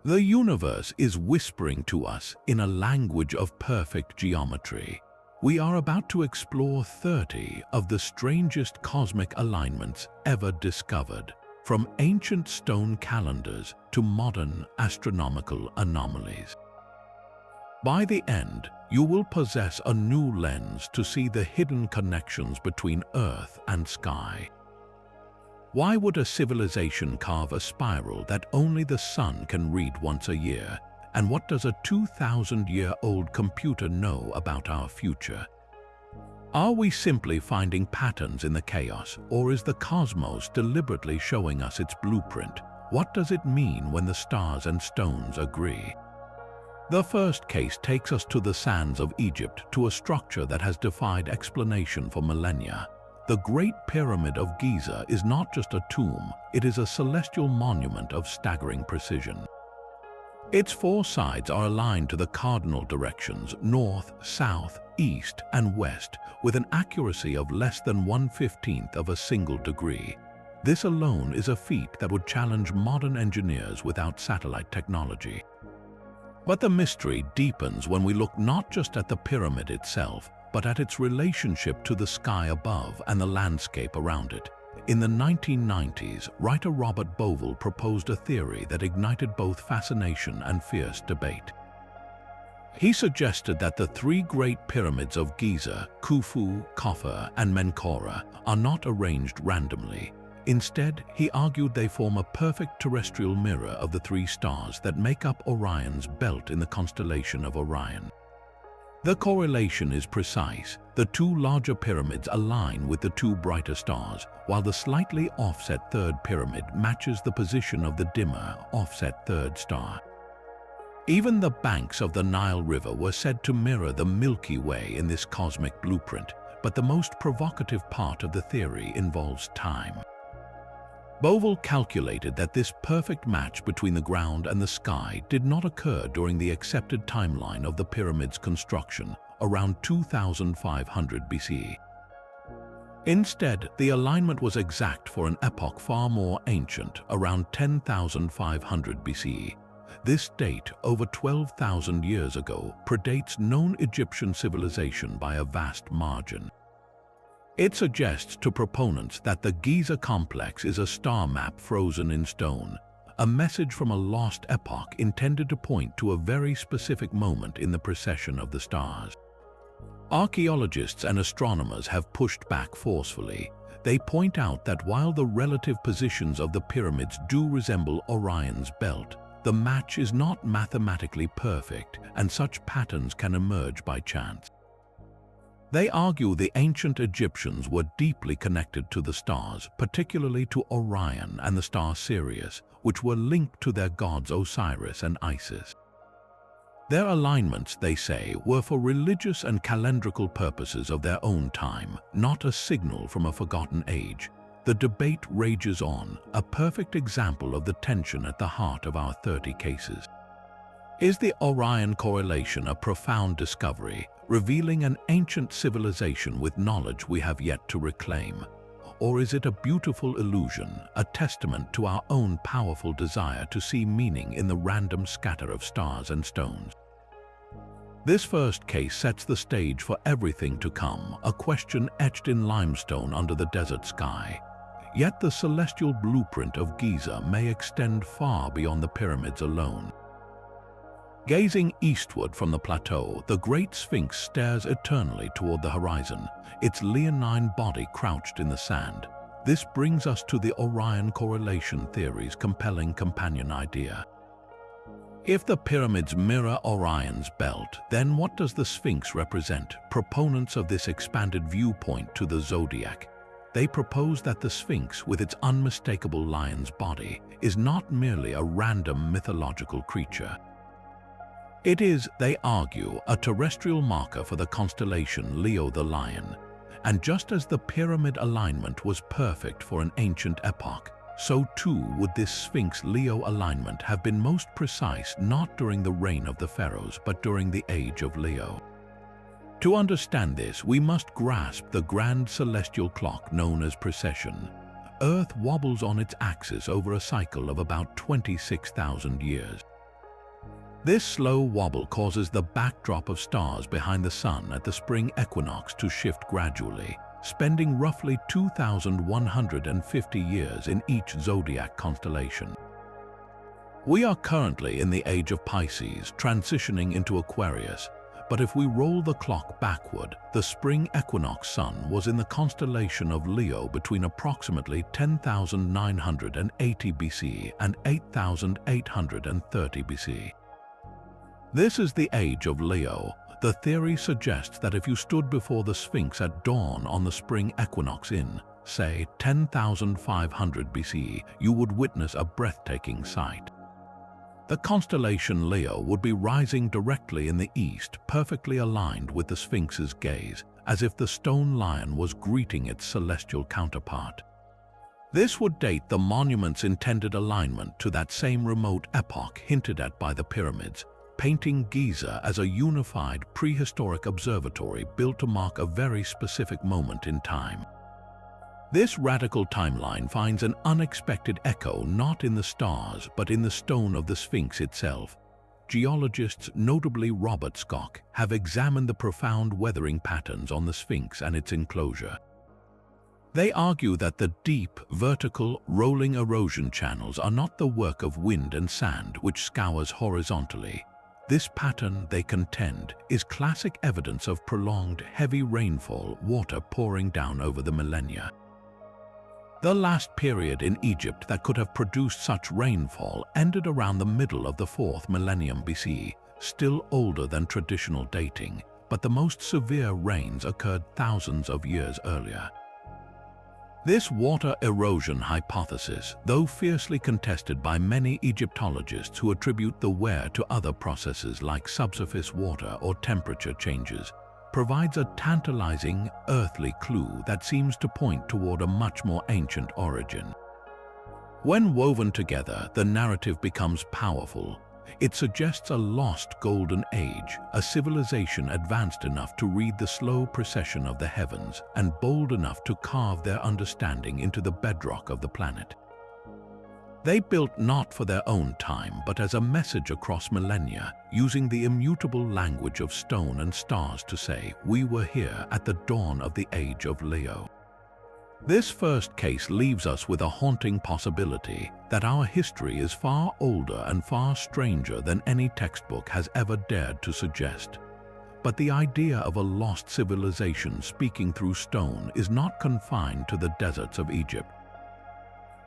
The universe is whispering to us in a language of perfect geometry. We are about to explore 30 of the strangest cosmic alignments ever discovered, from ancient stone calendars to modern astronomical anomalies. By the end, you will possess a new lens to see the hidden connections between Earth and sky. Why would a civilization carve a spiral that only the sun can read once a year? And what does a 2,000-year-old computer know about our future? Are we simply finding patterns in the chaos, or is the cosmos deliberately showing us its blueprint? What does it mean when the stars and stones agree? The first case takes us to the sands of Egypt, to a structure that has defied explanation for millennia. The Great Pyramid of Giza is not just a tomb, it is a celestial monument of staggering precision. Its four sides are aligned to the cardinal directions north, south, east, and west, with an accuracy of less than 1/15 of a single degree. This alone is a feat that would challenge modern engineers without satellite technology. But the mystery deepens when we look not just at the pyramid itself, but at its relationship to the sky above and the landscape around it. In the 1990s, writer Robert Bovell proposed a theory that ignited both fascination and fierce debate. He suggested that the three great pyramids of Giza, Khufu, Khafre, and Menkaure, are not arranged randomly. Instead, he argued they form a perfect terrestrial mirror of the three stars that make up Orion's belt in the constellation of Orion. The correlation is precise. The two larger pyramids align with the two brighter stars, while the slightly offset third pyramid matches the position of the dimmer, offset third star. Even the banks of the Nile River were said to mirror the Milky Way in this cosmic blueprint, but the most provocative part of the theory involves time. Bovell calculated that this perfect match between the ground and the sky did not occur during the accepted timeline of the pyramid's construction, around 2500 BCE. Instead, the alignment was exact for an epoch far more ancient, around 10,500 BCE. This date, over 12,000 years ago, predates known Egyptian civilization by a vast margin. It suggests to proponents that the Giza complex is a star map frozen in stone, a message from a lost epoch intended to point to a very specific moment in the precession of the stars. Archaeologists and astronomers have pushed back forcefully. They point out that while the relative positions of the pyramids do resemble Orion's belt, the match is not mathematically perfect, and such patterns can emerge by chance. They argue the ancient Egyptians were deeply connected to the stars, particularly to Orion and the star Sirius, which were linked to their gods Osiris and Isis. Their alignments, they say, were for religious and calendrical purposes of their own time, not a signal from a forgotten age. The debate rages on, a perfect example of the tension at the heart of our 30 cases. Is the Orion correlation a profound discovery, revealing an ancient civilization with knowledge we have yet to reclaim? Or is it a beautiful illusion, a testament to our own powerful desire to see meaning in the random scatter of stars and stones? This first case sets the stage for everything to come, a question etched in limestone under the desert sky. Yet the celestial blueprint of Giza may extend far beyond the pyramids alone. Gazing eastward from the plateau, the Great Sphinx stares eternally toward the horizon, its leonine body crouched in the sand. This brings us to the Orion correlation theory's compelling companion idea. If the pyramids mirror Orion's belt, then what does the Sphinx represent? Proponents of this expanded viewpoint to the zodiac. They propose that the Sphinx, with its unmistakable lion's body, is not merely a random mythological creature. It is, they argue, a terrestrial marker for the constellation Leo the Lion. And just as the pyramid alignment was perfect for an ancient epoch, so too would this Sphinx-Leo alignment have been most precise not during the reign of the pharaohs but during the age of Leo. To understand this, we must grasp the grand celestial clock known as precession. Earth wobbles on its axis over a cycle of about 26,000 years. This slow wobble causes the backdrop of stars behind the Sun at the spring equinox to shift gradually, spending roughly 2,150 years in each zodiac constellation. We are currently in the age of Pisces, transitioning into Aquarius, but if we roll the clock backward, the spring equinox Sun was in the constellation of Leo between approximately 10,980 BC and 8,830 BC. This is the age of Leo. The theory suggests that if you stood before the Sphinx at dawn on the spring equinox in, say, 10,500 BC, you would witness a breathtaking sight. The constellation Leo would be rising directly in the east, perfectly aligned with the Sphinx's gaze, as if the stone lion was greeting its celestial counterpart. This would date the monument's intended alignment to that same remote epoch hinted at by the pyramids, painting Giza as a unified prehistoric observatory built to mark a very specific moment in time. This radical timeline finds an unexpected echo not in the stars but in the stone of the Sphinx itself. Geologists, notably Robert Schoch, have examined the profound weathering patterns on the Sphinx and its enclosure. They argue that the deep, vertical, rolling erosion channels are not the work of wind and sand which scours horizontally. This pattern, they contend, is classic evidence of prolonged, heavy rainfall, water pouring down over the millennia. The last period in Egypt that could have produced such rainfall ended around the middle of the 4th millennium BC, still older than traditional dating, but the most severe rains occurred thousands of years earlier. This water erosion hypothesis, though fiercely contested by many Egyptologists who attribute the wear to other processes like subsurface water or temperature changes, provides a tantalizing, earthly clue that seems to point toward a much more ancient origin. When woven together, the narrative becomes powerful. It suggests a lost golden age, a civilization advanced enough to read the slow procession of the heavens and bold enough to carve their understanding into the bedrock of the planet. They built not for their own time, but as a message across millennia, using the immutable language of stone and stars to say, "We were here at the dawn of the age of Leo." This first case leaves us with a haunting possibility that our history is far older and far stranger than any textbook has ever dared to suggest. But the idea of a lost civilization speaking through stone is not confined to the deserts of Egypt.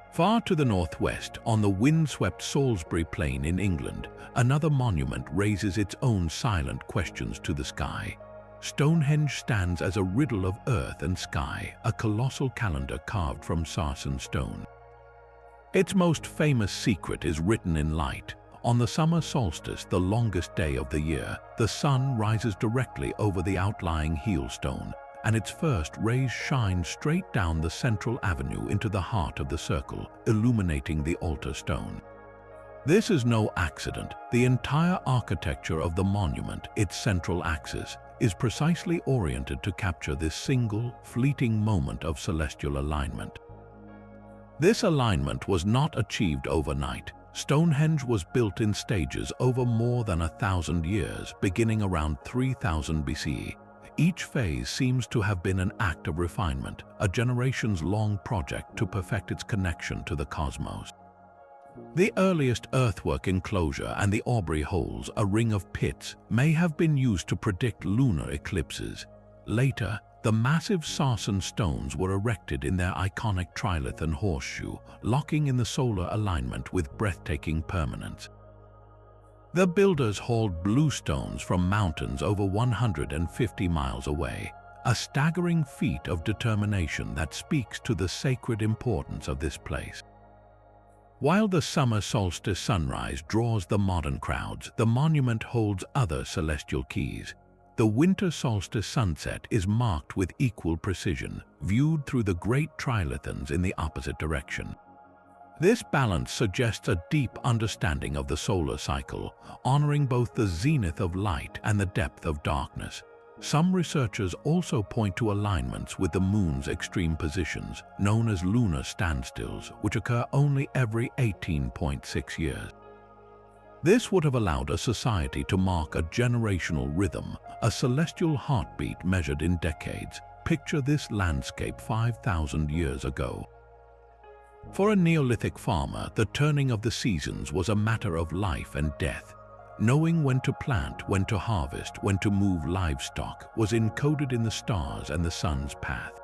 Far to the northwest, on the windswept Salisbury Plain in England, another monument raises its own silent questions to the sky. Stonehenge stands as a riddle of earth and sky, a colossal calendar carved from sarsen stone. Its most famous secret is written in light. On the summer solstice, the longest day of the year, the sun rises directly over the outlying heel-stone, and its first rays shine straight down the central avenue into the heart of the circle, illuminating the altar stone. This is no accident. The entire architecture of the monument, its central axis, is precisely oriented to capture this single, fleeting moment of celestial alignment. This alignment was not achieved overnight. Stonehenge was built in stages over more than 1,000 years, beginning around 3000 BC. Each phase seems to have been an act of refinement, a generations-long project to perfect its connection to the cosmos. The earliest earthwork enclosure and the Aubrey holes, a ring of pits, may have been used to predict lunar eclipses. Later, the massive sarsen stones were erected in their iconic trilith and horseshoe, locking in the solar alignment with breathtaking permanence. The builders hauled blue stones from mountains over 150 miles away, a staggering feat of determination that speaks to the sacred importance of this place. While the summer solstice sunrise draws the modern crowds, the monument holds other celestial keys. The winter solstice sunset is marked with equal precision, viewed through the great trilithons in the opposite direction. This balance suggests a deep understanding of the solar cycle, honoring both the zenith of light and the depth of darkness. Some researchers also point to alignments with the moon's extreme positions, known as lunar standstills, which occur only every 18.6 years. This would have allowed a society to mark a generational rhythm, a celestial heartbeat measured in decades. Picture this landscape 5,000 years ago. For a Neolithic farmer, the turning of the seasons was a matter of life and death. Knowing when to plant, when to harvest, when to move livestock was encoded in the stars and the sun's path.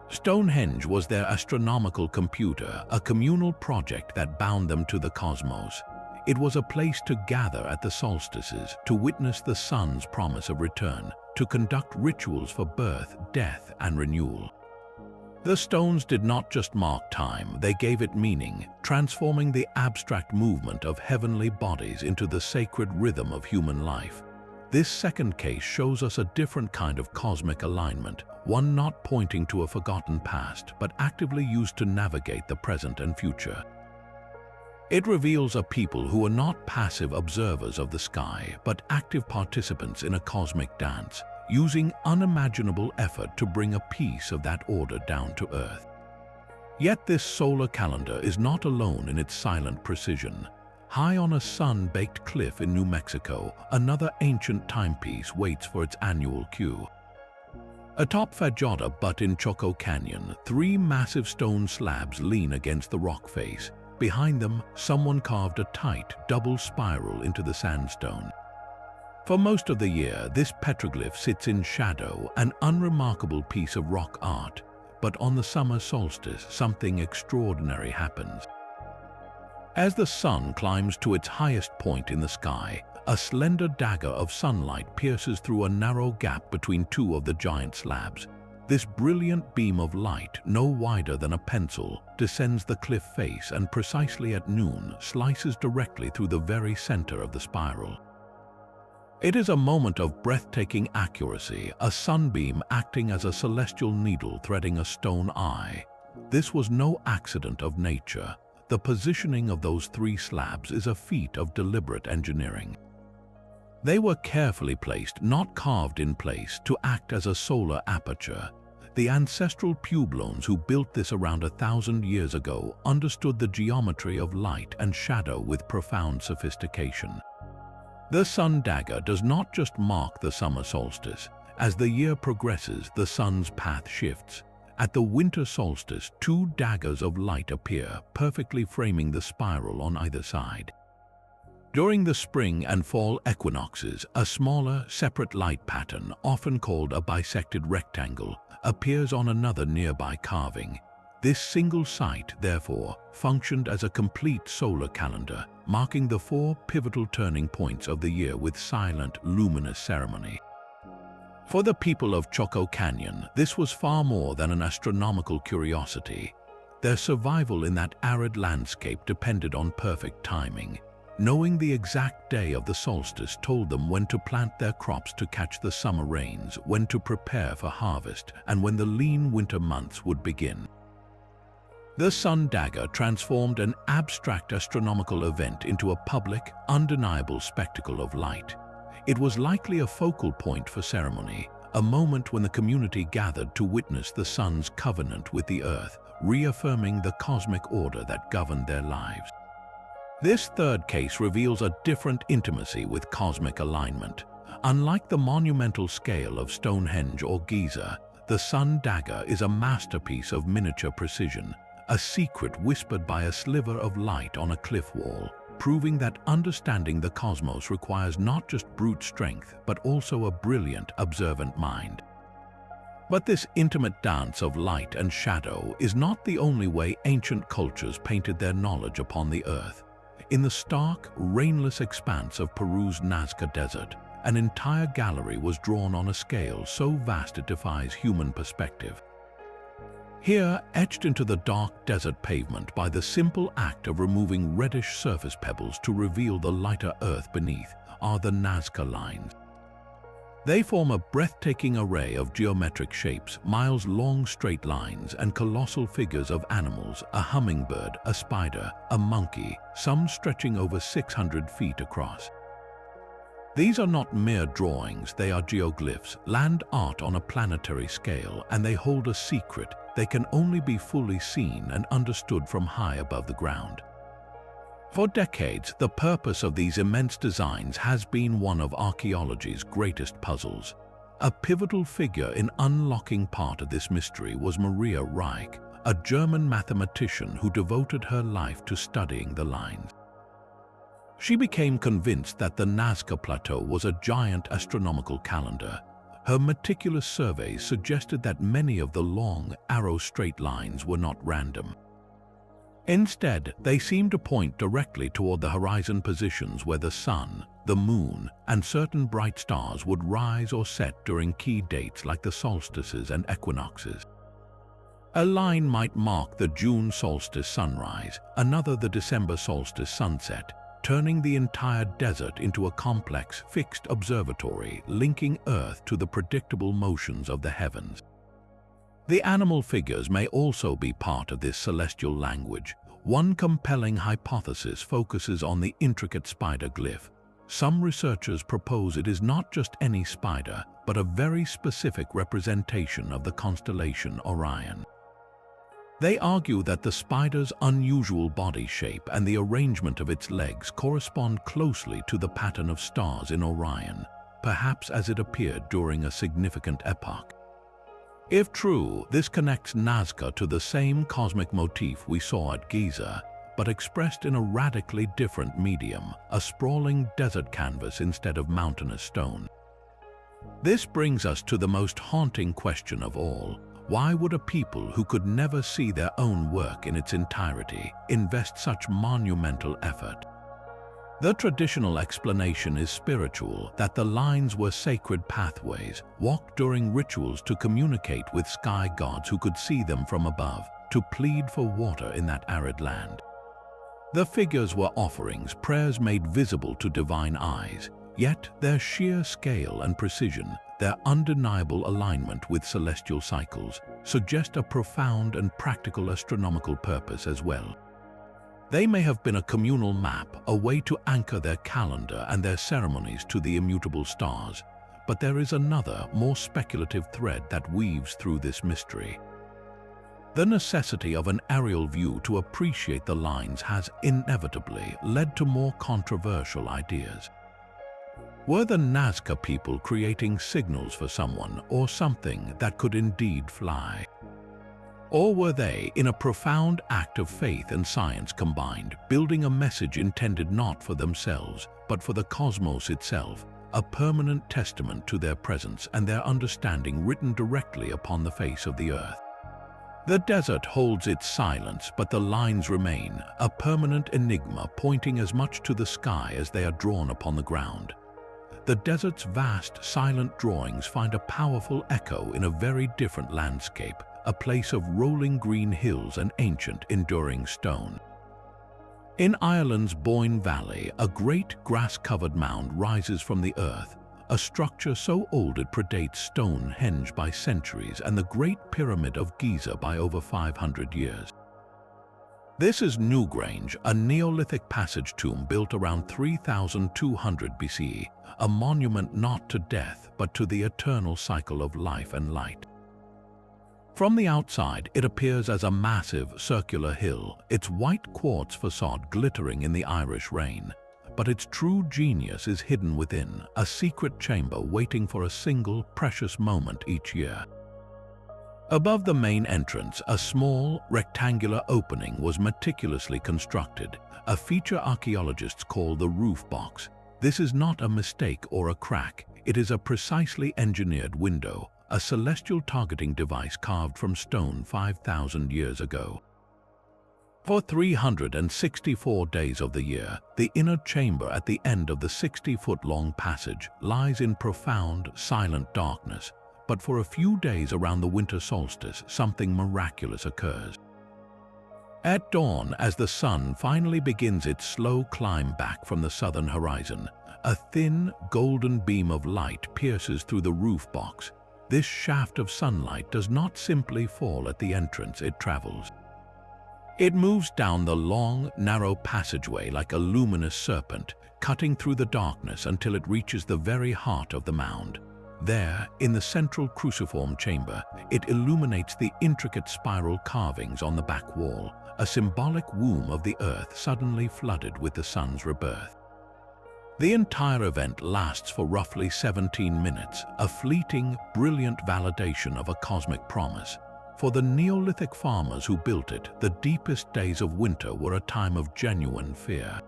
Stonehenge was their astronomical computer, a communal project that bound them to the cosmos. It was a place to gather at the solstices, to witness the sun's promise of return, to conduct rituals for birth, death, and renewal. The stones did not just mark time, they gave it meaning, transforming the abstract movement of heavenly bodies into the sacred rhythm of human life. This second case shows us a different kind of cosmic alignment, one not pointing to a forgotten past, but actively used to navigate the present and future. It reveals a people who are not passive observers of the sky, but active participants in a cosmic dance, using unimaginable effort to bring a piece of that order down to Earth. Yet this solar calendar is not alone in its silent precision. High on a sun-baked cliff in New Mexico, another ancient timepiece waits for its annual cue. Atop Fajada Butte in Choco Canyon, 3 massive stone slabs lean against the rock face. Behind them, someone carved a tight, double spiral into the sandstone. For most of the year, this petroglyph sits in shadow, an unremarkable piece of rock art. But on the summer solstice, something extraordinary happens. As the sun climbs to its highest point in the sky, a slender dagger of sunlight pierces through a narrow gap between 2 of the giant slabs. This brilliant beam of light, no wider than a pencil, descends the cliff face and precisely at noon slices directly through the very center of the spiral. It is a moment of breathtaking accuracy, a sunbeam acting as a celestial needle threading a stone eye. This was no accident of nature. The positioning of those 3 slabs is a feat of deliberate engineering. They were carefully placed, not carved in place, to act as a solar aperture. The ancestral Puebloans who built this around 1,000 years ago understood the geometry of light and shadow with profound sophistication. The sun dagger does not just mark the summer solstice. As the year progresses, the sun's path shifts. At the winter solstice, 2 daggers of light appear, perfectly framing the spiral on either side. During the spring and fall equinoxes, a smaller, separate light pattern, often called a bisected rectangle, appears on another nearby carving. This single site, therefore, functioned as a complete solar calendar, marking the 4 pivotal turning points of the year with silent, luminous ceremony. For the people of Choco Canyon, this was far more than an astronomical curiosity. Their survival in that arid landscape depended on perfect timing. Knowing the exact day of the solstice told them when to plant their crops to catch the summer rains, when to prepare for harvest, and when the lean winter months would begin. The sun dagger transformed an abstract astronomical event into a public, undeniable spectacle of light. It was likely a focal point for ceremony, a moment when the community gathered to witness the sun's covenant with the earth, reaffirming the cosmic order that governed their lives. This third case reveals a different intimacy with cosmic alignment. Unlike the monumental scale of Stonehenge or Giza, the sun dagger is a masterpiece of miniature precision, a secret whispered by a sliver of light on a cliff wall, proving that understanding the cosmos requires not just brute strength, but also a brilliant, observant mind. But this intimate dance of light and shadow is not the only way ancient cultures painted their knowledge upon the earth. In the stark, rainless expanse of Peru's Nazca Desert, an entire gallery was drawn on a scale so vast it defies human perspective. Here, etched into the dark desert pavement by the simple act of removing reddish surface pebbles to reveal the lighter earth beneath, are the Nazca lines. They form a breathtaking array of geometric shapes, miles-long straight lines, and colossal figures of animals, a hummingbird, a spider, a monkey, some stretching over 600 feet across. These are not mere drawings, they are geoglyphs, land art on a planetary scale, and they hold a secret. They can only be fully seen and understood from high above the ground. For decades, the purpose of these immense designs has been one of archaeology's greatest puzzles. A pivotal figure in unlocking part of this mystery was Maria Reich, a German mathematician who devoted her life to studying the lines. She became convinced that the Nazca Plateau was a giant astronomical calendar. Her meticulous surveys suggested that many of the long, arrow-straight lines were not random. Instead, they seemed to point directly toward the horizon positions where the sun, the moon, and certain bright stars would rise or set during key dates like the solstices and equinoxes. A line might mark the June solstice sunrise, another the December solstice sunset, turning the entire desert into a complex, fixed observatory linking Earth to the predictable motions of the heavens. The animal figures may also be part of this celestial language. One compelling hypothesis focuses on the intricate spider glyph. Some researchers propose it is not just any spider, but a very specific representation of the constellation Orion. They argue that the spider's unusual body shape and the arrangement of its legs correspond closely to the pattern of stars in Orion, perhaps as it appeared during a significant epoch. If true, this connects Nazca to the same cosmic motif we saw at Giza, but expressed in a radically different medium, a sprawling desert canvas instead of mountainous stone. This brings us to the most haunting question of all. Why would a people who could never see their own work in its entirety invest such monumental effort? The traditional explanation is spiritual, that the lines were sacred pathways, walked during rituals to communicate with sky gods who could see them from above, to plead for water in that arid land. The figures were offerings, prayers made visible to divine eyes, yet their sheer scale and precision, their undeniable alignment with celestial cycles, suggest a profound and practical astronomical purpose as well. They may have been a communal map, a way to anchor their calendar and their ceremonies to the immutable stars, but there is another, more speculative thread that weaves through this mystery. The necessity of an aerial view to appreciate the lines has inevitably led to more controversial ideas. Were the Nazca people creating signals for someone or something that could indeed fly? Or were they, in a profound act of faith and science combined, building a message intended not for themselves, but for the cosmos itself, a permanent testament to their presence and their understanding written directly upon the face of the earth? The desert holds its silence, but the lines remain, a permanent enigma pointing as much to the sky as they are drawn upon the ground. The desert's vast, silent drawings find a powerful echo in a very different landscape, a place of rolling green hills and ancient, enduring stone. In Ireland's Boyne Valley, a great grass-covered mound rises from the earth, a structure so old it predates Stonehenge by centuries and the Great Pyramid of Giza by over 500 years. This is Newgrange, a Neolithic passage tomb built around 3200 BCE, a monument not to death but to the eternal cycle of life and light. From the outside, it appears as a massive, circular hill, its white quartz facade glittering in the Irish rain. But its true genius is hidden within, a secret chamber waiting for a single, precious moment each year. Above the main entrance, a small, rectangular opening was meticulously constructed, a feature archaeologists call the roof box. This is not a mistake or a crack, it is a precisely engineered window, a celestial targeting device carved from stone 5,000 years ago. For 364 days of the year, the inner chamber at the end of the 60-foot-long passage lies in profound, silent darkness, but for a few days around the winter solstice, something miraculous occurs. At dawn, as the sun finally begins its slow climb back from the southern horizon, a thin, golden beam of light pierces through the roof box. This shaft of sunlight does not simply fall at the entrance it travels. It moves down the long, narrow passageway like a luminous serpent, cutting through the darkness until it reaches the very heart of the mound. There, in the central cruciform chamber, it illuminates the intricate spiral carvings on the back wall, a symbolic womb of the Earth suddenly flooded with the sun's rebirth. The entire event lasts for roughly 17 minutes, a fleeting, brilliant validation of a cosmic promise. For the Neolithic farmers who built it, the deepest days of winter were a time of genuine fear.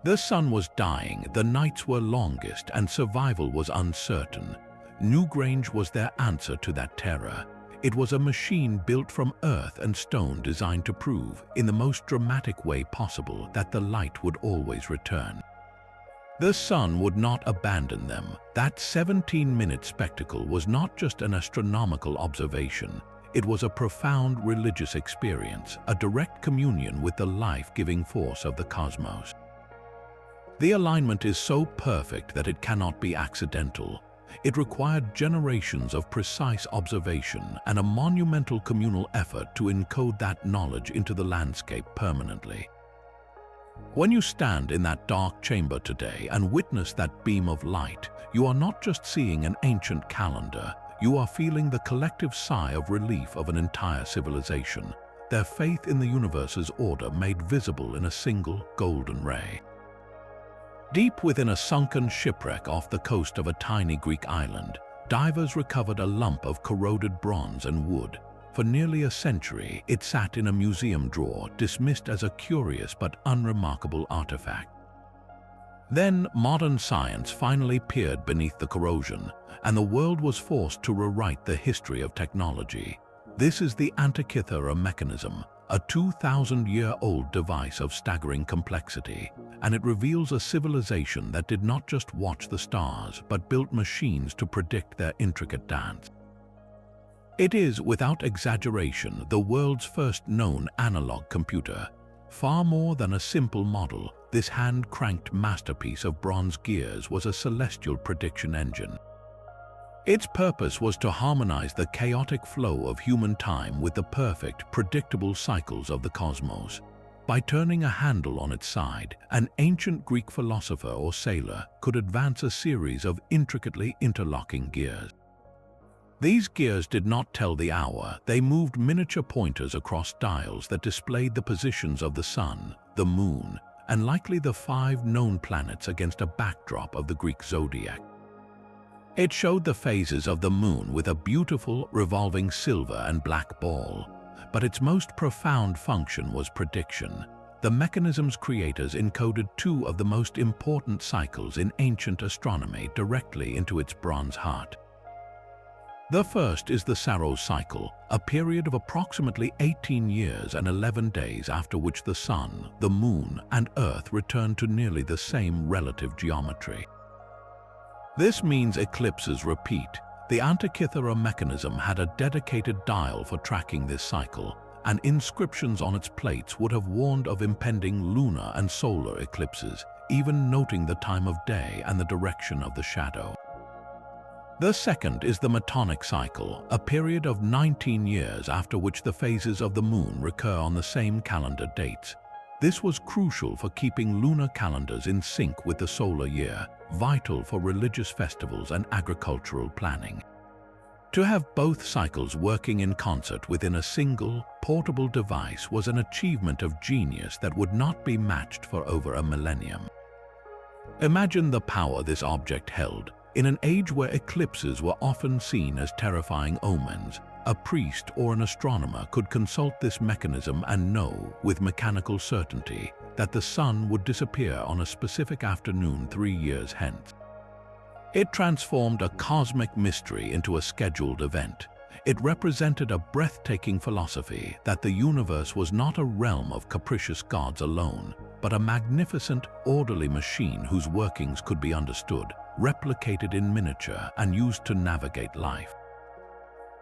The sun was dying, the nights were longest, and survival was uncertain. Newgrange was their answer to that terror. It was a machine built from earth and stone designed to prove, in the most dramatic way possible, that the light would always return. The sun would not abandon them. That 17-minute spectacle was not just an astronomical observation. It was a profound religious experience, a direct communion with the life-giving force of the cosmos. The alignment is so perfect that it cannot be accidental. It required generations of precise observation and a monumental communal effort to encode that knowledge into the landscape permanently. When you stand in that dark chamber today and witness that beam of light, you are not just seeing an ancient calendar, you are feeling the collective sigh of relief of an entire civilization, their faith in the universe's order made visible in a single golden ray. Deep within a sunken shipwreck off the coast of a tiny Greek island, divers recovered a lump of corroded bronze and wood. For nearly a century, it sat in a museum drawer, dismissed as a curious but unremarkable artifact. Then modern science finally peered beneath the corrosion, and the world was forced to rewrite the history of technology. This is the Antikythera mechanism, a 2,000-year-old device of staggering complexity, and it reveals a civilization that did not just watch the stars, but built machines to predict their intricate dance. It is, without exaggeration, the world's first known analog computer. Far more than a simple model, this hand-cranked masterpiece of bronze gears was a celestial prediction engine. Its purpose was to harmonize the chaotic flow of human time with the perfect, predictable cycles of the cosmos. By turning a handle on its side, an ancient Greek philosopher or sailor could advance a series of intricately interlocking gears. These gears did not tell the hour, they moved miniature pointers across dials that displayed the positions of the sun, the moon, and likely the 5 known planets against a backdrop of the Greek zodiac. It showed the phases of the moon with a beautiful, revolving silver and black ball, but its most profound function was prediction. The mechanism's creators encoded 2 of the most important cycles in ancient astronomy directly into its bronze heart. The first is the Saros cycle, a period of approximately 18 years and 11 days after which the sun, the moon, and Earth return to nearly the same relative geometry. This means eclipses repeat. The Antikythera mechanism had a dedicated dial for tracking this cycle, and inscriptions on its plates would have warned of impending lunar and solar eclipses, even noting the time of day and the direction of the shadow. The second is the Metonic cycle, a period of 19 years after which the phases of the moon recur on the same calendar dates. This was crucial for keeping lunar calendars in sync with the solar year, vital for religious festivals and agricultural planning. To have both cycles working in concert within a single, portable device was an achievement of genius that would not be matched for over a millennium. Imagine the power this object held. In an age where eclipses were often seen as terrifying omens, a priest or an astronomer could consult this mechanism and know, with mechanical certainty, that the sun would disappear on a specific afternoon 3 years hence. It transformed a cosmic mystery into a scheduled event. It represented a breathtaking philosophy that the universe was not a realm of capricious gods alone, but a magnificent, orderly machine whose workings could be understood, replicated in miniature, and used to navigate life.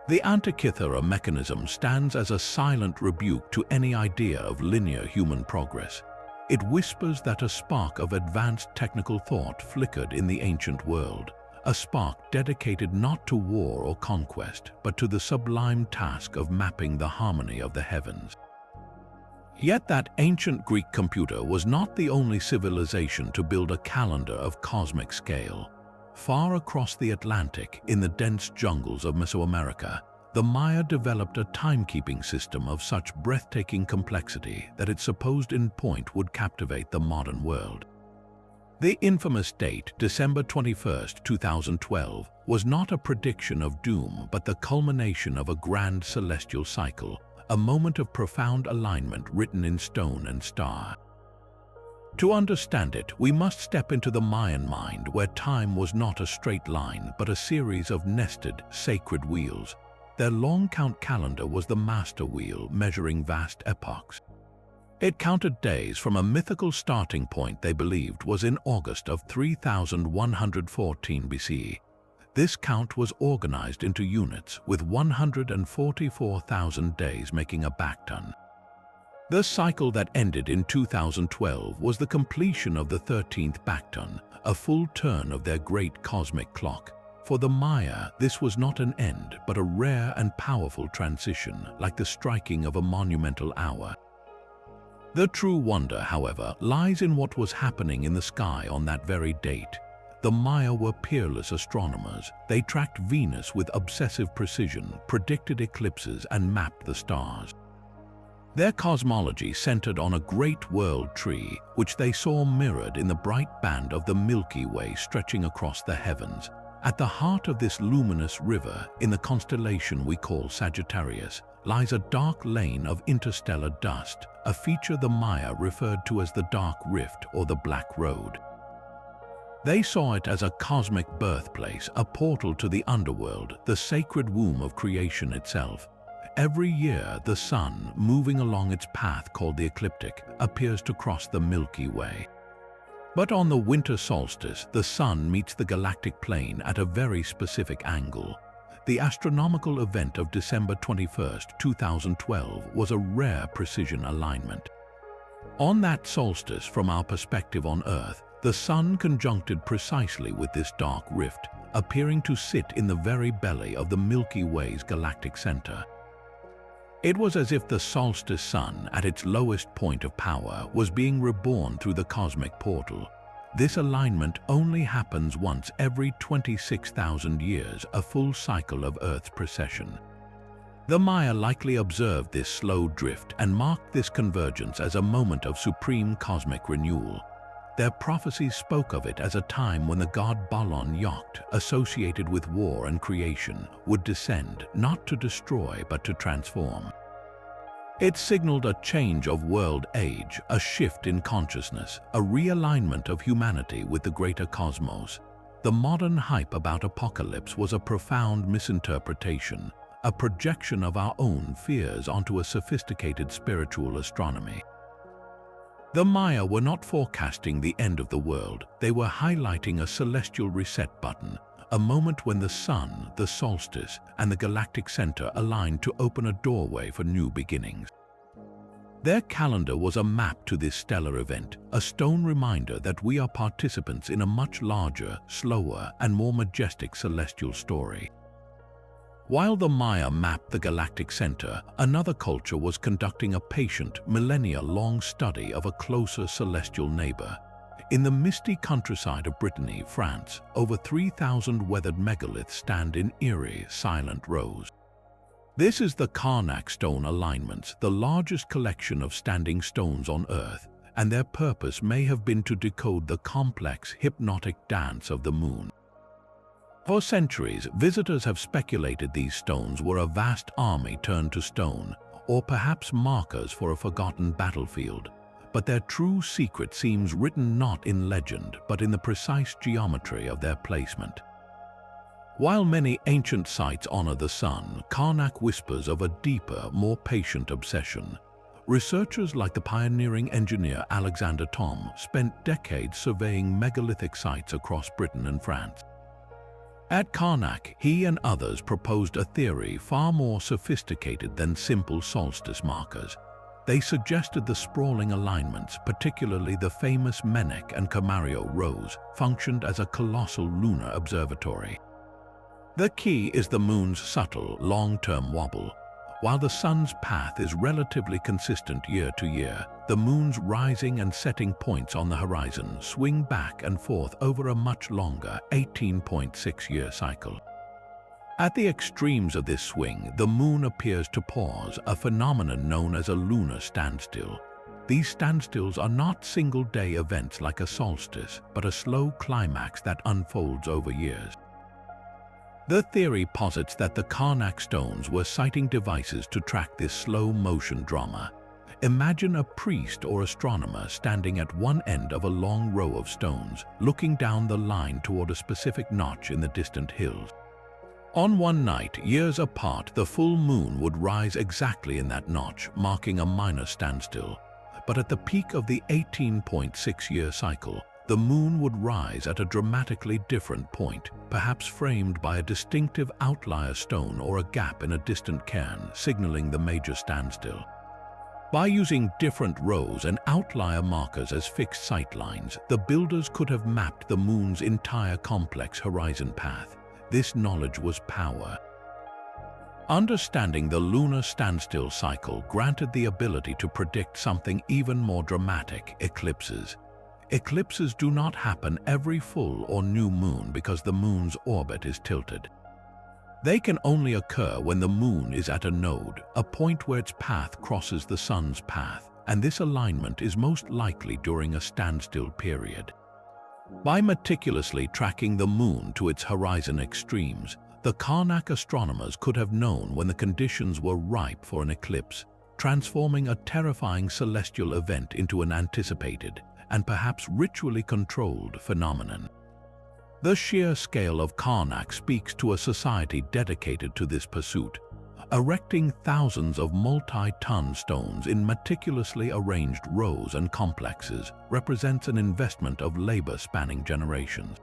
The Antikythera mechanism stands as a silent rebuke to any idea of linear human progress. It whispers that a spark of advanced technical thought flickered in the ancient world, a spark dedicated not to war or conquest, but to the sublime task of mapping the harmony of the heavens. Yet that ancient Greek computer was not the only civilization to build a calendar of cosmic scale. Far across the Atlantic, in the dense jungles of Mesoamerica, the Maya developed a timekeeping system of such breathtaking complexity that its supposed endpoint would captivate the modern world. The infamous date, December 21, 2012, was not a prediction of doom but the culmination of a grand celestial cycle, a moment of profound alignment written in stone and star. To understand it, we must step into the Mayan mind, where time was not a straight line but a series of nested, sacred wheels. Their long-count calendar was the master wheel, measuring vast epochs. It counted days from a mythical starting point they believed was in August of 3114 BCE. This count was organized into units, with 144,000 days making a baktan. The cycle that ended in 2012 was the completion of the 13th baktan, a full turn of their great cosmic clock. For the Maya, this was not an end, but a rare and powerful transition, like the striking of a monumental hour. The true wonder, however, lies in what was happening in the sky on that very date. The Maya were peerless astronomers. They tracked Venus with obsessive precision, predicted eclipses, and mapped the stars. Their cosmology centered on a great world tree, which they saw mirrored in the bright band of the Milky Way stretching across the heavens. At the heart of this luminous river, in the constellation we call Sagittarius, lies a dark lane of interstellar dust, a feature the Maya referred to as the Dark Rift or the Black Road. They saw it as a cosmic birthplace, a portal to the underworld, the sacred womb of creation itself. Every year, the sun, moving along its path called the ecliptic, appears to cross the Milky Way. But on the winter solstice, the sun meets the galactic plane at a very specific angle. The astronomical event of December 21, 2012 was a rare precision alignment. On that solstice, from our perspective on Earth, the sun conjuncted precisely with this dark rift, appearing to sit in the very belly of the Milky Way's galactic center. It was as if the solstice sun, at its lowest point of power, was being reborn through the cosmic portal. This alignment only happens once every 26,000 years, a full cycle of Earth's precession. The Maya likely observed this slow drift and marked this convergence as a moment of supreme cosmic renewal. Their prophecies spoke of it as a time when the god Balon Yacht, associated with war and creation, would descend, not to destroy but to transform. It signaled a change of world age, a shift in consciousness, a realignment of humanity with the greater cosmos. The modern hype about apocalypse was a profound misinterpretation, a projection of our own fears onto a sophisticated spiritual astronomy. The Maya were not forecasting the end of the world, they were highlighting a celestial reset button, a moment when the sun, the solstice, and the galactic center aligned to open a doorway for new beginnings. Their calendar was a map to this stellar event, a stone reminder that we are participants in a much larger, slower, and more majestic celestial story. While the Maya mapped the galactic center, another culture was conducting a patient, millennia-long study of a closer celestial neighbor. In the misty countryside of Brittany, France, over 3,000 weathered megaliths stand in eerie, silent rows. This is the Karnak stone alignments, the largest collection of standing stones on Earth, and their purpose may have been to decode the complex, hypnotic dance of the moon. For centuries, visitors have speculated these stones were a vast army turned to stone, or perhaps markers for a forgotten battlefield. But their true secret seems written not in legend, but in the precise geometry of their placement. While many ancient sites honor the sun, Karnak whispers of a deeper, more patient obsession. Researchers like the pioneering engineer Alexander Thom spent decades surveying megalithic sites across Britain and France. At Karnak, he and others proposed a theory far more sophisticated than simple solstice markers. They suggested the sprawling alignments, particularly the famous Menek and Camario rows, functioned as a colossal lunar observatory. The key is the moon's subtle, long-term wobble. While the sun's path is relatively consistent year to year, the moon's rising and setting points on the horizon swing back and forth over a much longer 18.6-year cycle. At the extremes of this swing, the moon appears to pause, a phenomenon known as a lunar standstill. These standstills are not single-day events like a solstice, but a slow climax that unfolds over years. The theory posits that the Karnak stones were sighting devices to track this slow-motion drama. Imagine a priest or astronomer standing at one end of a long row of stones, looking down the line toward a specific notch in the distant hills. On one night, years apart, the full moon would rise exactly in that notch, marking a minor standstill. But at the peak of the 18.6-year cycle, the moon would rise at a dramatically different point, perhaps framed by a distinctive outlier stone or a gap in a distant cairn, signaling the major standstill. By using different rows and outlier markers as fixed sight lines, the builders could have mapped the moon's entire complex horizon path. This knowledge was power. Understanding the lunar standstill cycle granted the ability to predict something even more dramatic: eclipses. Eclipses do not happen every full or new moon because the moon's orbit is tilted. They can only occur when the moon is at a node, a point where its path crosses the sun's path, and this alignment is most likely during a standstill period. By meticulously tracking the moon to its horizon extremes, the Karnak astronomers could have known when the conditions were ripe for an eclipse, transforming a terrifying celestial event into an anticipated and perhaps ritually controlled phenomenon. The sheer scale of Karnak speaks to a society dedicated to this pursuit. Erecting thousands of multi-ton stones in meticulously arranged rows and complexes represents an investment of labor spanning generations.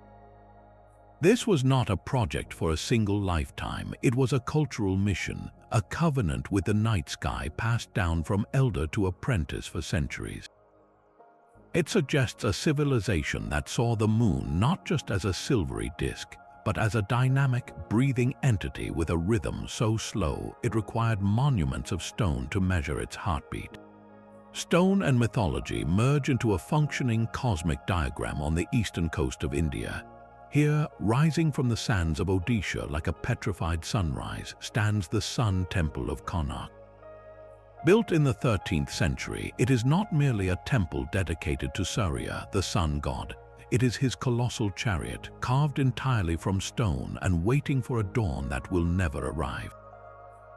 This was not a project for a single lifetime. It was a cultural mission, a covenant with the night sky passed down from elder to apprentice for centuries. It suggests a civilization that saw the moon not just as a silvery disk, but as a dynamic, breathing entity with a rhythm so slow it required monuments of stone to measure its heartbeat. Stone and mythology merge into a functioning cosmic diagram on the eastern coast of India. Here, rising from the sands of Odisha like a petrified sunrise, stands the Sun Temple of Karnak. Built in the 13th century, it is not merely a temple dedicated to Surya, the sun god. It is his colossal chariot, carved entirely from stone and waiting for a dawn that will never arrive.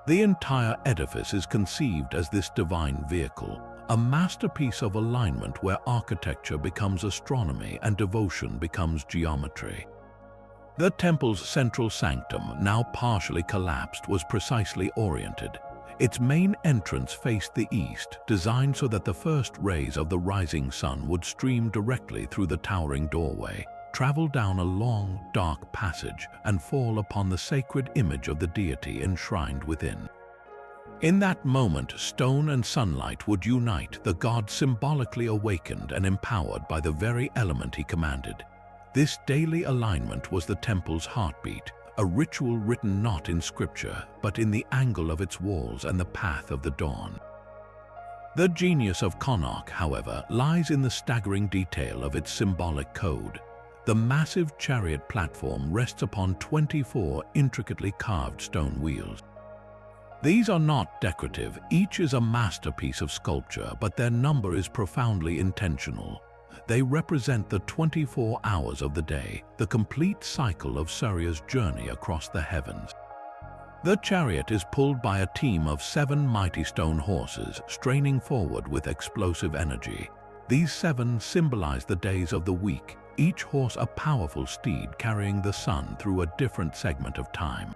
The entire edifice is conceived as this divine vehicle, a masterpiece of alignment where architecture becomes astronomy and devotion becomes geometry. The temple's central sanctum, now partially collapsed, was precisely oriented. Its main entrance faced the east, designed so that the first rays of the rising sun would stream directly through the towering doorway, travel down a long, dark passage, and fall upon the sacred image of the deity enshrined within. In that moment, stone and sunlight would unite, the god symbolically awakened and empowered by the very element he commanded. This daily alignment was the temple's heartbeat, a ritual written not in scripture, but in the angle of its walls and the path of the dawn. The genius of Karnak, however, lies in the staggering detail of its symbolic code. The massive chariot platform rests upon 24 intricately carved stone wheels. These are not decorative, each is a masterpiece of sculpture, but their number is profoundly intentional. They represent the 24 hours of the day, the complete cycle of Surya's journey across the heavens. The chariot is pulled by a team of 7 mighty stone horses, straining forward with explosive energy. These 7 symbolize the days of the week, each horse a powerful steed carrying the sun through a different segment of time.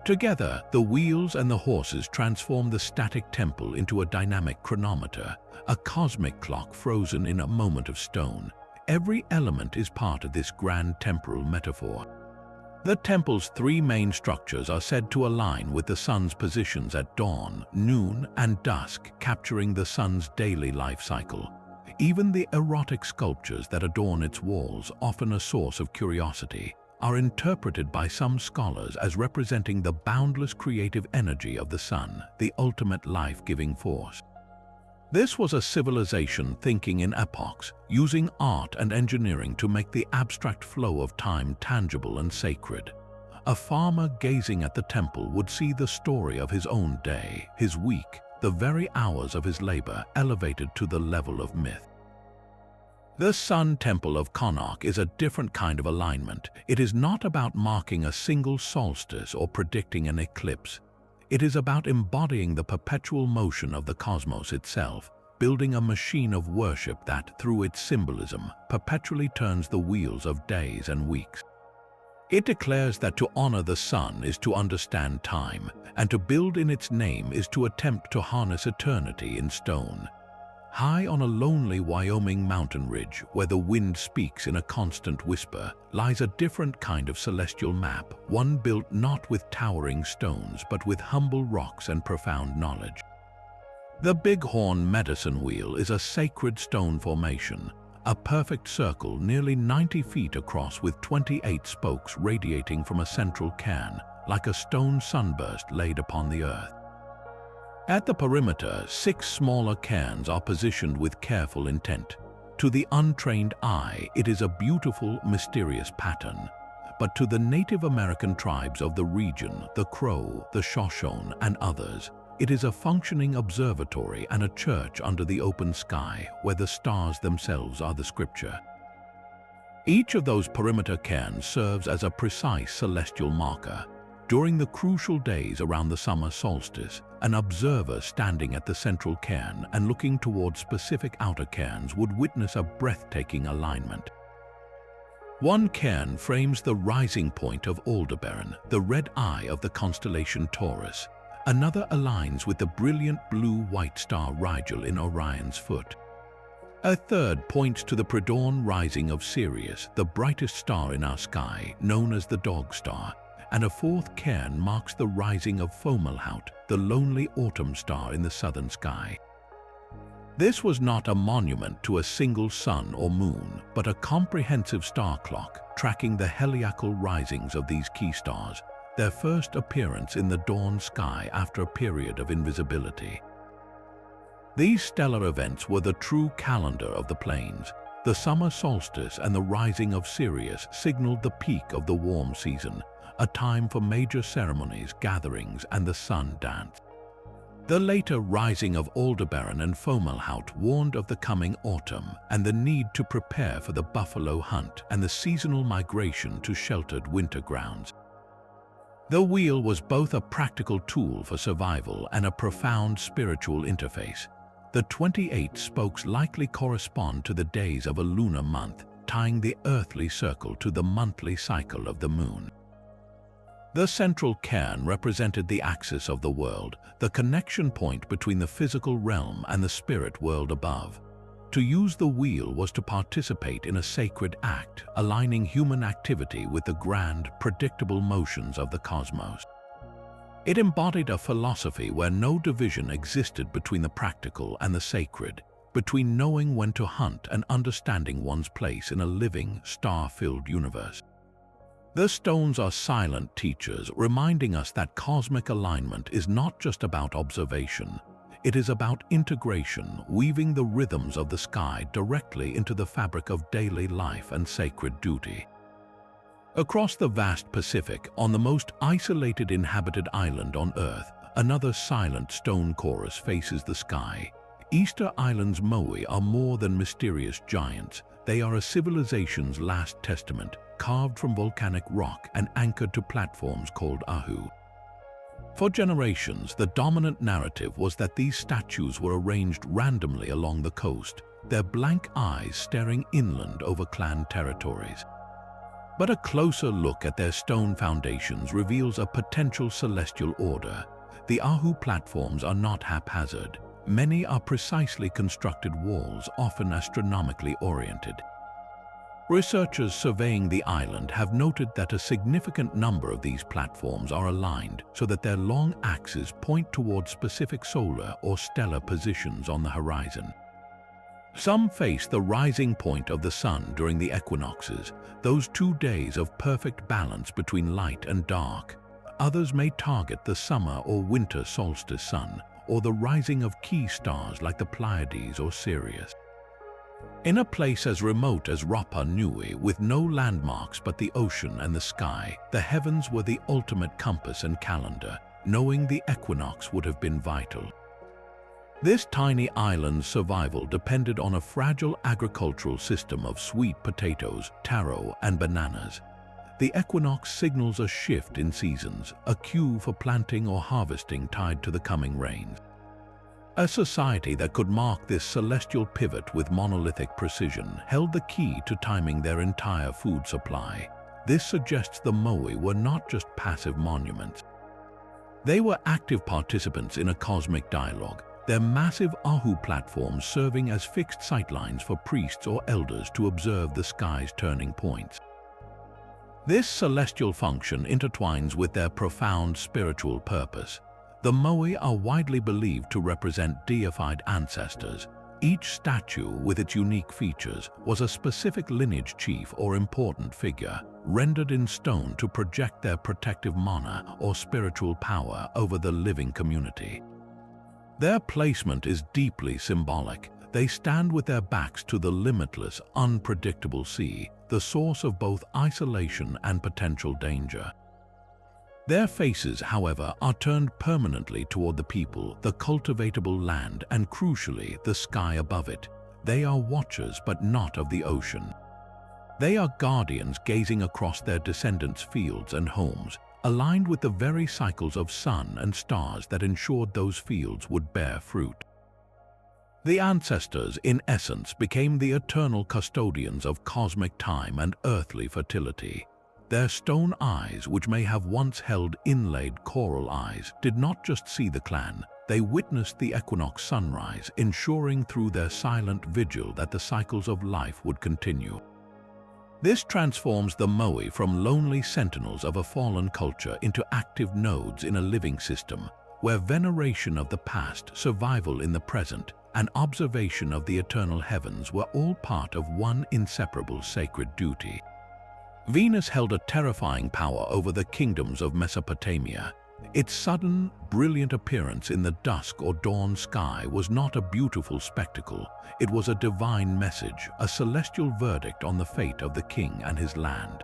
Together, the wheels and the horses transform the static temple into a dynamic chronometer, a cosmic clock frozen in a moment of stone. Every element is part of this grand temporal metaphor. The temple's 3 main structures are said to align with the sun's positions at dawn, noon, and dusk, capturing the sun's daily life cycle. Even the erotic sculptures that adorn its walls, often a source of curiosity, are interpreted by some scholars as representing the boundless creative energy of the sun, the ultimate life-giving force. This was a civilization thinking in epochs, using art and engineering to make the abstract flow of time tangible and sacred. A farmer gazing at the temple would see the story of his own day, his week, the very hours of his labor elevated to the level of myth. The Sun Temple of Konark is a different kind of alignment. It is not about marking a single solstice or predicting an eclipse. It is about embodying the perpetual motion of the cosmos itself, building a machine of worship that, through its symbolism, perpetually turns the wheels of days and weeks. It declares that to honor the sun is to understand time, and to build in its name is to attempt to harness eternity in stone. High on a lonely Wyoming mountain ridge, where the wind speaks in a constant whisper, lies a different kind of celestial map, one built not with towering stones but with humble rocks and profound knowledge. The Bighorn Medicine Wheel is a sacred stone formation, a perfect circle nearly 90 feet across with 28 spokes radiating from a central cairn, like a stone sunburst laid upon the earth. At the perimeter, 6 smaller cairns are positioned with careful intent. To the untrained eye, it is a beautiful, mysterious pattern. But to the Native American tribes of the region, the Crow, the Shoshone, and others, it is a functioning observatory and a church under the open sky, where the stars themselves are the scripture. Each of those perimeter cairns serves as a precise celestial marker. During the crucial days around the summer solstice, an observer standing at the central cairn and looking toward specific outer cairns would witness a breathtaking alignment. One cairn frames the rising point of Aldebaran, the red eye of the constellation Taurus. Another aligns with the brilliant blue-white star Rigel in Orion's foot. A third points to the pre-dawn rising of Sirius, the brightest star in our sky, known as the Dog Star. And a fourth cairn marks the rising of Fomalhaut, the lonely autumn star in the southern sky. This was not a monument to a single sun or moon, but a comprehensive star clock tracking the heliacal risings of these key stars, their first appearance in the dawn sky after a period of invisibility. These stellar events were the true calendar of the plains. The summer solstice and the rising of Sirius signaled the peak of the warm season, a time for major ceremonies, gatherings, and the sun dance. The later rising of Aldebaran and Fomalhaut warned of the coming autumn and the need to prepare for the buffalo hunt and the seasonal migration to sheltered winter grounds. The wheel was both a practical tool for survival and a profound spiritual interface. The 28 spokes likely correspond to the days of a lunar month, tying the earthly circle to the monthly cycle of the moon. The central cairn represented the axis of the world, the connection point between the physical realm and the spirit world above. To use the wheel was to participate in a sacred act, aligning human activity with the grand, predictable motions of the cosmos. It embodied a philosophy where no division existed between the practical and the sacred, between knowing when to hunt and understanding one's place in a living, star-filled universe. The stones are silent teachers, reminding us that cosmic alignment is not just about observation. It is about integration, weaving the rhythms of the sky directly into the fabric of daily life and sacred duty. Across the vast Pacific, on the most isolated inhabited island on Earth, another silent stone chorus faces the sky. Easter Island's Moai are more than mysterious giants. They are a civilization's last testament, carved from volcanic rock and anchored to platforms called ahu. For generations, the dominant narrative was that these statues were arranged randomly along the coast, their blank eyes staring inland over clan territories. But a closer look at their stone foundations reveals a potential celestial order. The ahu platforms are not haphazard. Many are precisely constructed walls, often astronomically oriented. Researchers surveying the island have noted that a significant number of these platforms are aligned so that their long axes point toward specific solar or stellar positions on the horizon. Some face the rising point of the sun during the equinoxes, those 2 days of perfect balance between light and dark. Others may target the summer or winter solstice sun, or the rising of key stars like the Pleiades or Sirius. In a place as remote as Rapa Nui, with no landmarks but the ocean and the sky, the heavens were the ultimate compass and calendar. Knowing the equinox would have been vital. This tiny island's survival depended on a fragile agricultural system of sweet potatoes, taro, and bananas. The equinox signals a shift in seasons, a cue for planting or harvesting tied to the coming rains. A society that could mark this celestial pivot with monolithic precision held the key to timing their entire food supply. This suggests the Moai were not just passive monuments. They were active participants in a cosmic dialogue, their massive Ahu platforms serving as fixed sightlines for priests or elders to observe the sky's turning points. This celestial function intertwines with their profound spiritual purpose. The Moai are widely believed to represent deified ancestors. Each statue, with its unique features, was a specific lineage chief or important figure, rendered in stone to project their protective mana or spiritual power over the living community. Their placement is deeply symbolic. They stand with their backs to the limitless, unpredictable sea, the source of both isolation and potential danger. Their faces, however, are turned permanently toward the people, the cultivatable land, and crucially, the sky above it. They are watchers, but not of the ocean. They are guardians gazing across their descendants' fields and homes, aligned with the very cycles of sun and stars that ensured those fields would bear fruit. The ancestors, in essence, became the eternal custodians of cosmic time and earthly fertility. Their stone eyes, which may have once held inlaid coral eyes, did not just see the clan, they witnessed the equinox sunrise, ensuring through their silent vigil that the cycles of life would continue. This transforms the Moai from lonely sentinels of a fallen culture into active nodes in a living system, where veneration of the past, survival in the present, and observation of the eternal heavens were all part of one inseparable sacred duty. Venus held a terrifying power over the kingdoms of Mesopotamia. Its sudden, brilliant appearance in the dusk or dawn sky was not a beautiful spectacle. It was a divine message, a celestial verdict on the fate of the king and his land.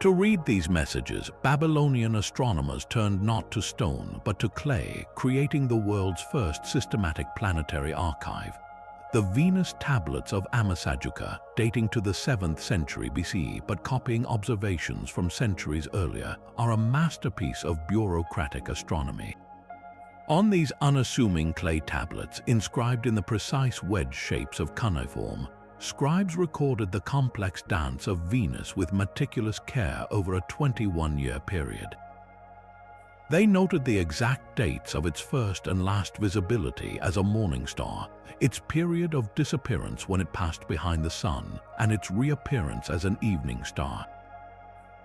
To read these messages, Babylonian astronomers turned not to stone but to clay, creating the world's first systematic planetary archive. The Venus tablets of Amasajuka, dating to the 7th century BCE but copying observations from centuries earlier, are a masterpiece of bureaucratic astronomy. On these unassuming clay tablets, inscribed in the precise wedge shapes of cuneiform, scribes recorded the complex dance of Venus with meticulous care over a 21-year period. They noted the exact dates of its first and last visibility as a morning star, its period of disappearance when it passed behind the sun, and its reappearance as an evening star.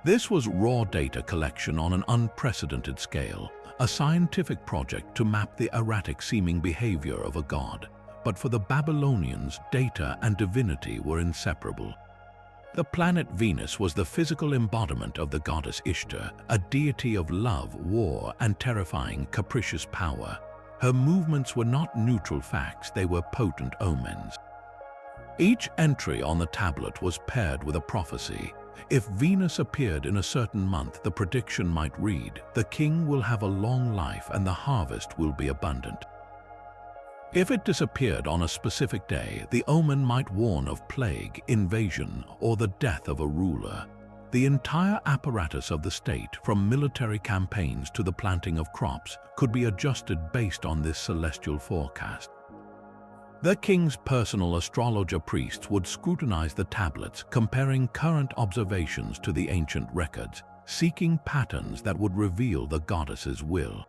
This was raw data collection on an unprecedented scale, a scientific project to map the erratic-seeming behavior of a god. But for the Babylonians, data and divinity were inseparable. The planet Venus was the physical embodiment of the goddess Ishtar, a deity of love, war, and terrifying, capricious power. Her movements were not neutral facts, they were potent omens. Each entry on the tablet was paired with a prophecy. If Venus appeared in a certain month, the prediction might read, "The king will have a long life and the harvest will be abundant." If it disappeared on a specific day, the omen might warn of plague, invasion, or the death of a ruler. The entire apparatus of the state, from military campaigns to the planting of crops, could be adjusted based on this celestial forecast. The king's personal astrologer priests would scrutinize the tablets, comparing current observations to the ancient records, seeking patterns that would reveal the goddess's will.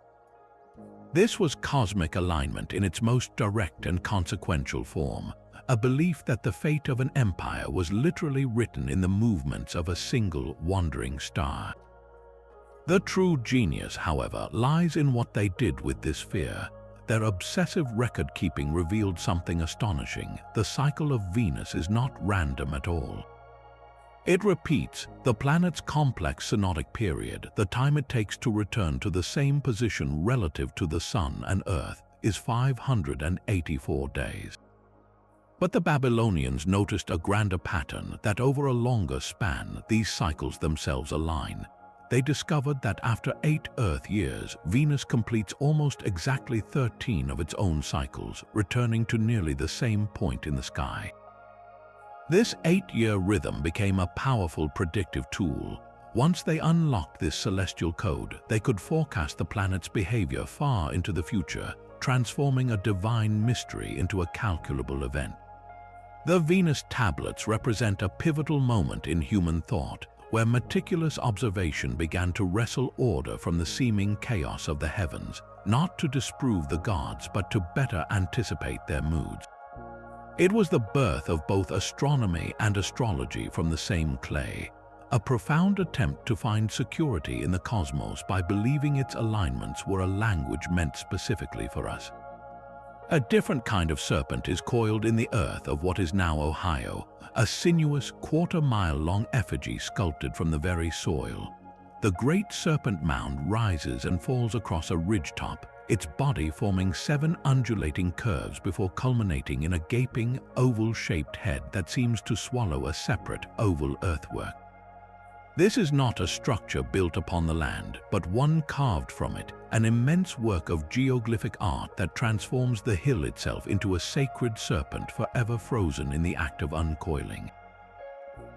This was cosmic alignment in its most direct and consequential form, a belief that the fate of an empire was literally written in the movements of a single wandering star. The true genius, however, lies in what they did with this fear. Their obsessive record-keeping revealed something astonishing. The cycle of Venus is not random at all. It repeats the planet's complex synodic period. The time it takes to return to the same position relative to the Sun and Earth is 584 days. But the Babylonians noticed a grander pattern that over a longer span, these cycles themselves align. They discovered that after 8 Earth years, Venus completes almost exactly 13 of its own cycles, returning to nearly the same point in the sky. This 8-year rhythm became a powerful predictive tool. Once they unlocked this celestial code, they could forecast the planet's behavior far into the future, transforming a divine mystery into a calculable event. The Venus tablets represent a pivotal moment in human thought, where meticulous observation began to wrestle order from the seeming chaos of the heavens, not to disprove the gods but to better anticipate their moods. It was the birth of both astronomy and astrology from the same clay, a profound attempt to find security in the cosmos by believing its alignments were a language meant specifically for us. A different kind of serpent is coiled in the earth of what is now Ohio, a sinuous, quarter-mile-long effigy sculpted from the very soil. The great serpent mound rises and falls across a ridgetop, its body forming 7 undulating curves before culminating in a gaping, oval-shaped head that seems to swallow a separate, oval earthwork. This is not a structure built upon the land, but one carved from it, an immense work of geoglyphic art that transforms the hill itself into a sacred serpent forever frozen in the act of uncoiling.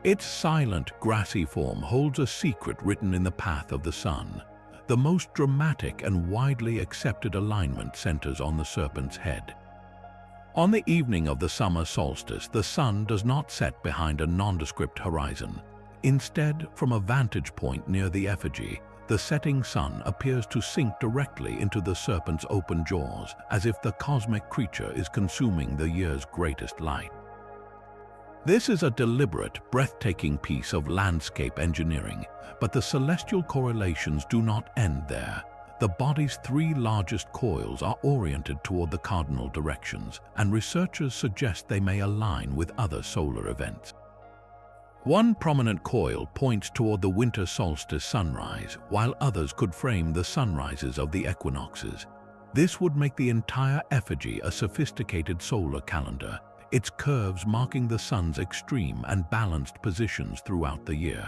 Its silent, grassy form holds a secret written in the path of the sun. The most dramatic and widely accepted alignment centers on the serpent's head. On the evening of the summer solstice, the sun does not set behind a nondescript horizon. Instead, from a vantage point near the effigy, the setting sun appears to sink directly into the serpent's open jaws, as if the cosmic creature is consuming the year's greatest light. This is a deliberate, breathtaking piece of landscape engineering, but the celestial correlations do not end there. The body's 3 largest coils are oriented toward the cardinal directions, and researchers suggest they may align with other solar events. One prominent coil points toward the winter solstice sunrise, while others could frame the sunrises of the equinoxes. This would make the entire effigy a sophisticated solar calendar, its curves marking the sun's extreme and balanced positions throughout the year.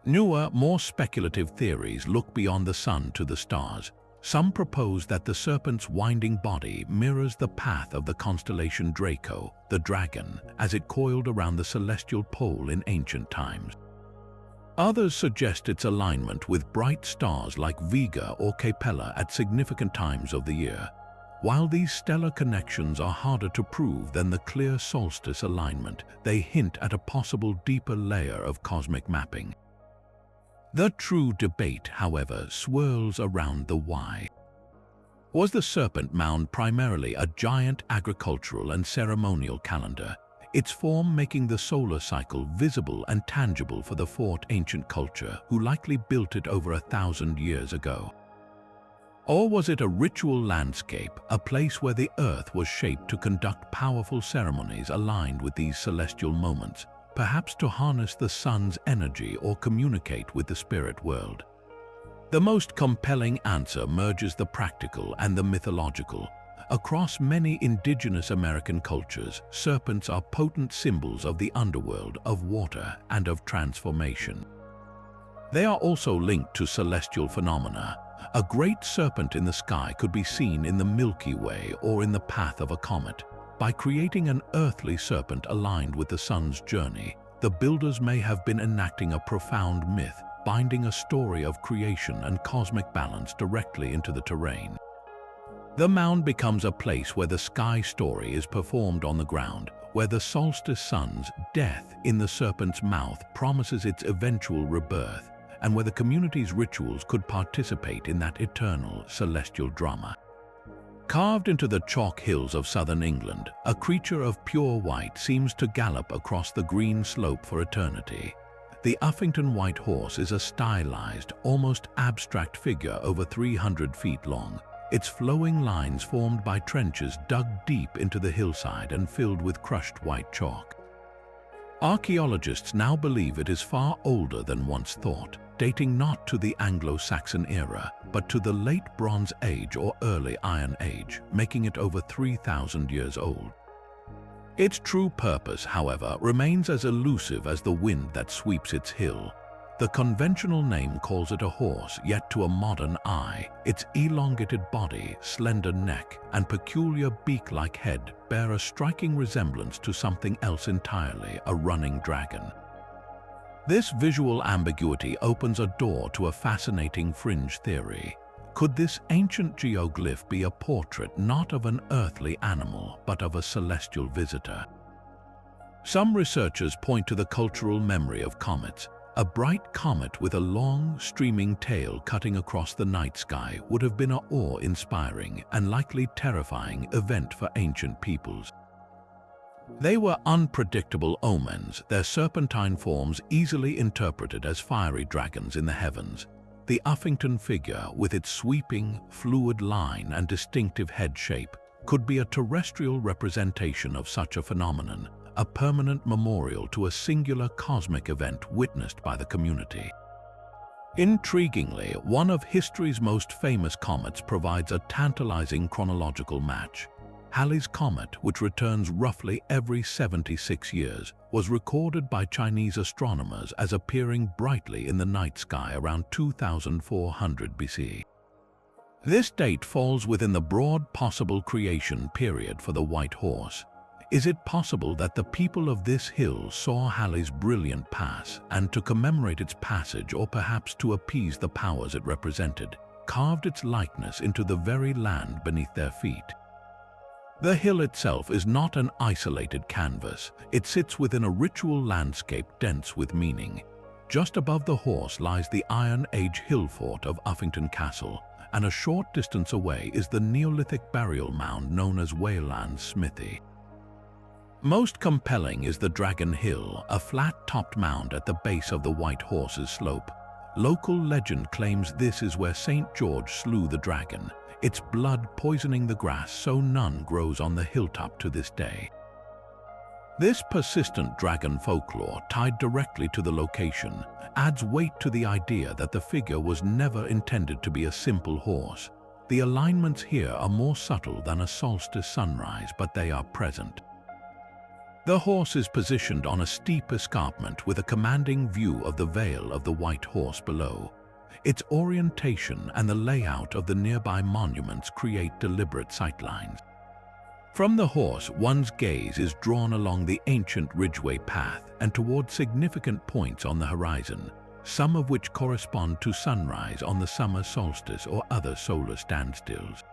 Newer, more speculative theories look beyond the sun to the stars. Some propose that the serpent's winding body mirrors the path of the constellation Draco, the dragon, as it coiled around the celestial pole in ancient times. Others suggest its alignment with bright stars like Vega or Capella at significant times of the year. While these stellar connections are harder to prove than the clear solstice alignment, they hint at a possible deeper layer of cosmic mapping. The true debate, however, swirls around the why. Was the serpent mound primarily a giant agricultural and ceremonial calendar, its form making the solar cycle visible and tangible for the fort ancient culture who likely built it over 1,000 years ago? Or was it a ritual landscape, a place where the earth was shaped to conduct powerful ceremonies aligned with these celestial moments, perhaps to harness the sun's energy or communicate with the spirit world? The most compelling answer merges the practical and the mythological. Across many indigenous American cultures, serpents are potent symbols of the underworld, of water, and of transformation. They are also linked to celestial phenomena. A great serpent in the sky could be seen in the Milky Way or in the path of a comet. By creating an earthly serpent aligned with the sun's journey, the builders may have been enacting a profound myth, binding a story of creation and cosmic balance directly into the terrain. The mound becomes a place where the sky story is performed on the ground, where the solstice sun's death in the serpent's mouth promises its eventual rebirth, and where the community's rituals could participate in that eternal celestial drama. Carved into the chalk hills of southern England, a creature of pure white seems to gallop across the green slope for eternity. The Uffington White Horse is a stylized, almost abstract figure over 300 feet long, its flowing lines formed by trenches dug deep into the hillside and filled with crushed white chalk. Archaeologists now believe it is far older than once thought, dating not to the Anglo-Saxon era, but to the late Bronze Age or early Iron Age, making it over 3,000 years old. Its true purpose, however, remains as elusive as the wind that sweeps its hill. The conventional name calls it a horse, yet to a modern eye, its elongated body, slender neck, and peculiar beak-like head bear a striking resemblance to something else entirely, a running dragon. This visual ambiguity opens a door to a fascinating fringe theory. Could this ancient geoglyph be a portrait not of an earthly animal, but of a celestial visitor? Some researchers point to the cultural memory of comets. A bright comet with a long, streaming tail cutting across the night sky would have been an awe-inspiring and likely terrifying event for ancient peoples. They were unpredictable omens, their serpentine forms easily interpreted as fiery dragons in the heavens. The Uffington figure, with its sweeping, fluid line and distinctive head shape, could be a terrestrial representation of such a phenomenon, a permanent memorial to a singular cosmic event witnessed by the community. Intriguingly, one of history's most famous comets provides a tantalizing chronological match. Halley's Comet, which returns roughly every 76 years, was recorded by Chinese astronomers as appearing brightly in the night sky around 2400 BC. This date falls within the broad possible creation period for the White Horse. Is it possible that the people of this hill saw Halley's brilliant pass and, to commemorate its passage or perhaps to appease the powers it represented, carved its likeness into the very land beneath their feet? The hill itself is not an isolated canvas. It sits within a ritual landscape dense with meaning. Just above the horse lies the Iron Age hill fort of Uffington Castle, and a short distance away is the Neolithic burial mound known as Wayland's Smithy. Most compelling is the Dragon Hill, a flat-topped mound at the base of the White Horse's slope. Local legend claims this is where St. George slew the dragon, its blood poisoning the grass so none grows on the hilltop to this day. This persistent dragon folklore, tied directly to the location, adds weight to the idea that the figure was never intended to be a simple horse. The alignments here are more subtle than a solstice sunrise, but they are present. The horse is positioned on a steep escarpment with a commanding view of the Vale of the White Horse below. Its orientation and the layout of the nearby monuments create deliberate sightlines. From the horse, one's gaze is drawn along the ancient ridgeway path and toward significant points on the horizon, some of which correspond to sunrise on the summer solstice or other solar standstills.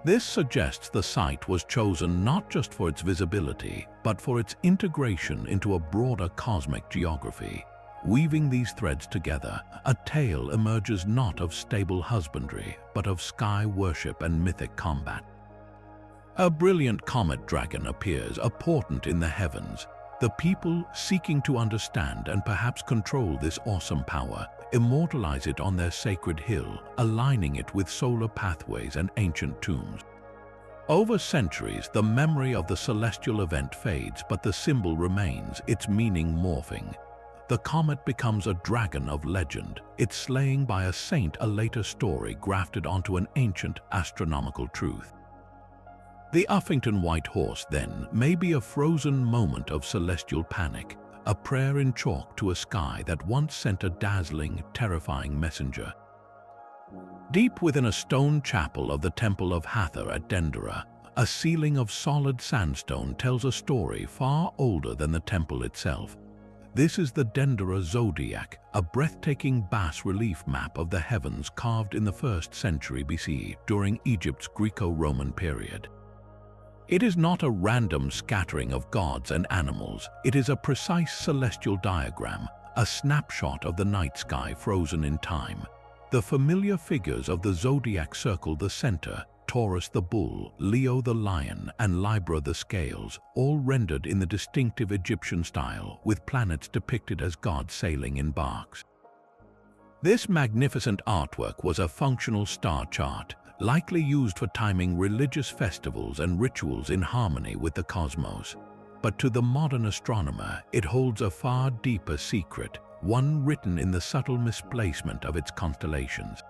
This suggests the site was chosen not just for its visibility, but for its integration into a broader cosmic geography. Weaving these threads together, a tale emerges not of stable husbandry, but of sky worship and mythic combat. A brilliant comet dragon appears, a portent in the heavens. The people, seeking to understand and perhaps control this awesome power, immortalize it on their sacred hill, aligning it with solar pathways and ancient tombs. Over centuries, the memory of the celestial event fades, but the symbol remains, its meaning morphing. The comet becomes a dragon of legend, its slaying by a saint a later story grafted onto an ancient astronomical truth. The Uffington White Horse, then, may be a frozen moment of celestial panic, a prayer in chalk to a sky that once sent a dazzling, terrifying messenger. Deep within a stone chapel of the Temple of Hathor at Dendera, a ceiling of solid sandstone tells a story far older than the temple itself. This is the Dendera Zodiac, a breathtaking bas-relief map of the heavens carved in the 1st century BC during Egypt's Greco-Roman period. It is not a random scattering of gods and animals. It is a precise celestial diagram, a snapshot of the night sky frozen in time. The familiar figures of the zodiac circle the center: Taurus the bull, Leo the lion, and Libra the scales, all rendered in the distinctive Egyptian style, with planets depicted as gods sailing in barks. This magnificent artwork was a functional star chart, likely used for timing religious festivals and rituals in harmony with the cosmos. But to the modern astronomer, it holds a far deeper secret, one written in the subtle misplacement of its constellations.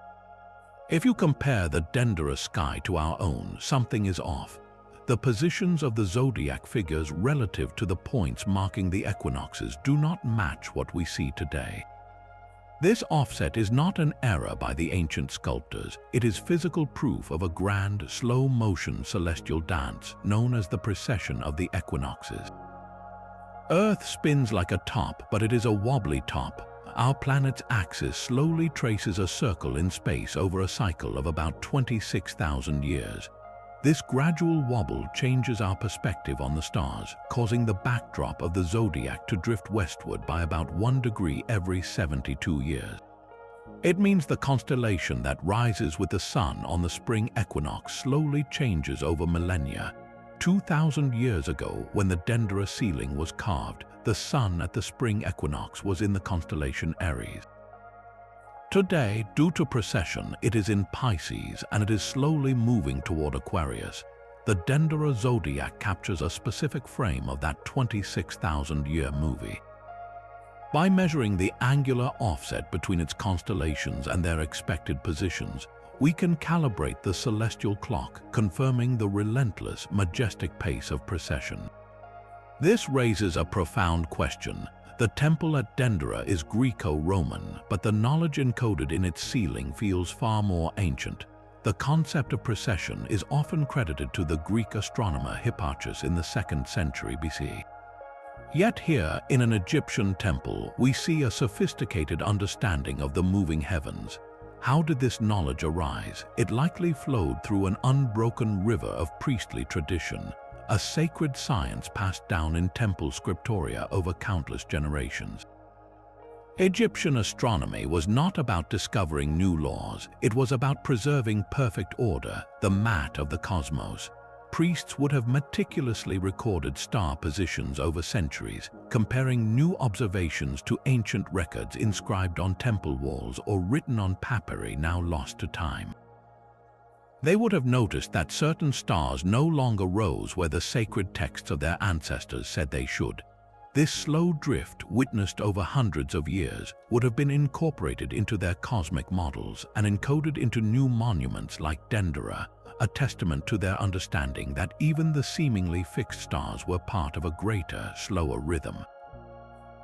If you compare the Dendera sky to our own, something is off. the positions of the zodiac figures relative to the points marking the equinoxes do not match what we see today. This offset is not an error by the ancient sculptors. It is physical proof of a grand, slow-motion celestial dance known as the precession of the equinoxes. Earth spins like a top, but it is a wobbly top. Our planet's axis slowly traces a circle in space over a cycle of about 26,000 years. This gradual wobble changes our perspective on the stars, causing the backdrop of the zodiac to drift westward by about 1 degree every 72 years. It means the constellation that rises with the sun on the spring equinox slowly changes over millennia. 2,000 years ago, when the Dendera ceiling was carved, the sun at the spring equinox was in the constellation Aries. Today, due to precession, it is in Pisces and it is slowly moving toward Aquarius. The Dendera zodiac captures a specific frame of that 26,000-year movie. By measuring the angular offset between its constellations and their expected positions, we can calibrate the celestial clock, confirming the relentless, majestic pace of precession. This raises a profound question. The temple at Dendera is Greco-Roman, but the knowledge encoded in its ceiling feels far more ancient. The concept of precession is often credited to the Greek astronomer Hipparchus in the 2nd century BC. Yet here, in an Egyptian temple, we see a sophisticated understanding of the moving heavens. How did this knowledge arise? It likely flowed through an unbroken river of priestly tradition, a sacred science passed down in temple scriptoria over countless generations. Egyptian astronomy was not about discovering new laws, it was about preserving perfect order, the mat of the cosmos. Priests would have meticulously recorded star positions over centuries, comparing new observations to ancient records inscribed on temple walls or written on papyri now lost to time. They would have noticed that certain stars no longer rose where the sacred texts of their ancestors said they should. This slow drift, witnessed over hundreds of years, would have been incorporated into their cosmic models and encoded into new monuments like Dendera, a testament to their understanding that even the seemingly fixed stars were part of a greater, slower rhythm.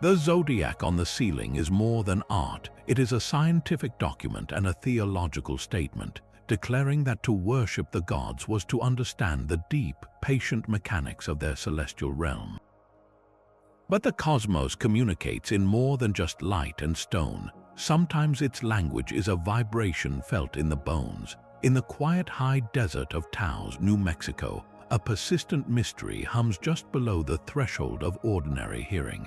The zodiac on the ceiling is more than art. It is a scientific document and a theological statement, declaring that to worship the gods was to understand the deep, patient mechanics of their celestial realm. But the cosmos communicates in more than just light and stone. Sometimes its language is a vibration felt in the bones. In the quiet high desert of Taos, New Mexico, a persistent mystery hums just below the threshold of ordinary hearing.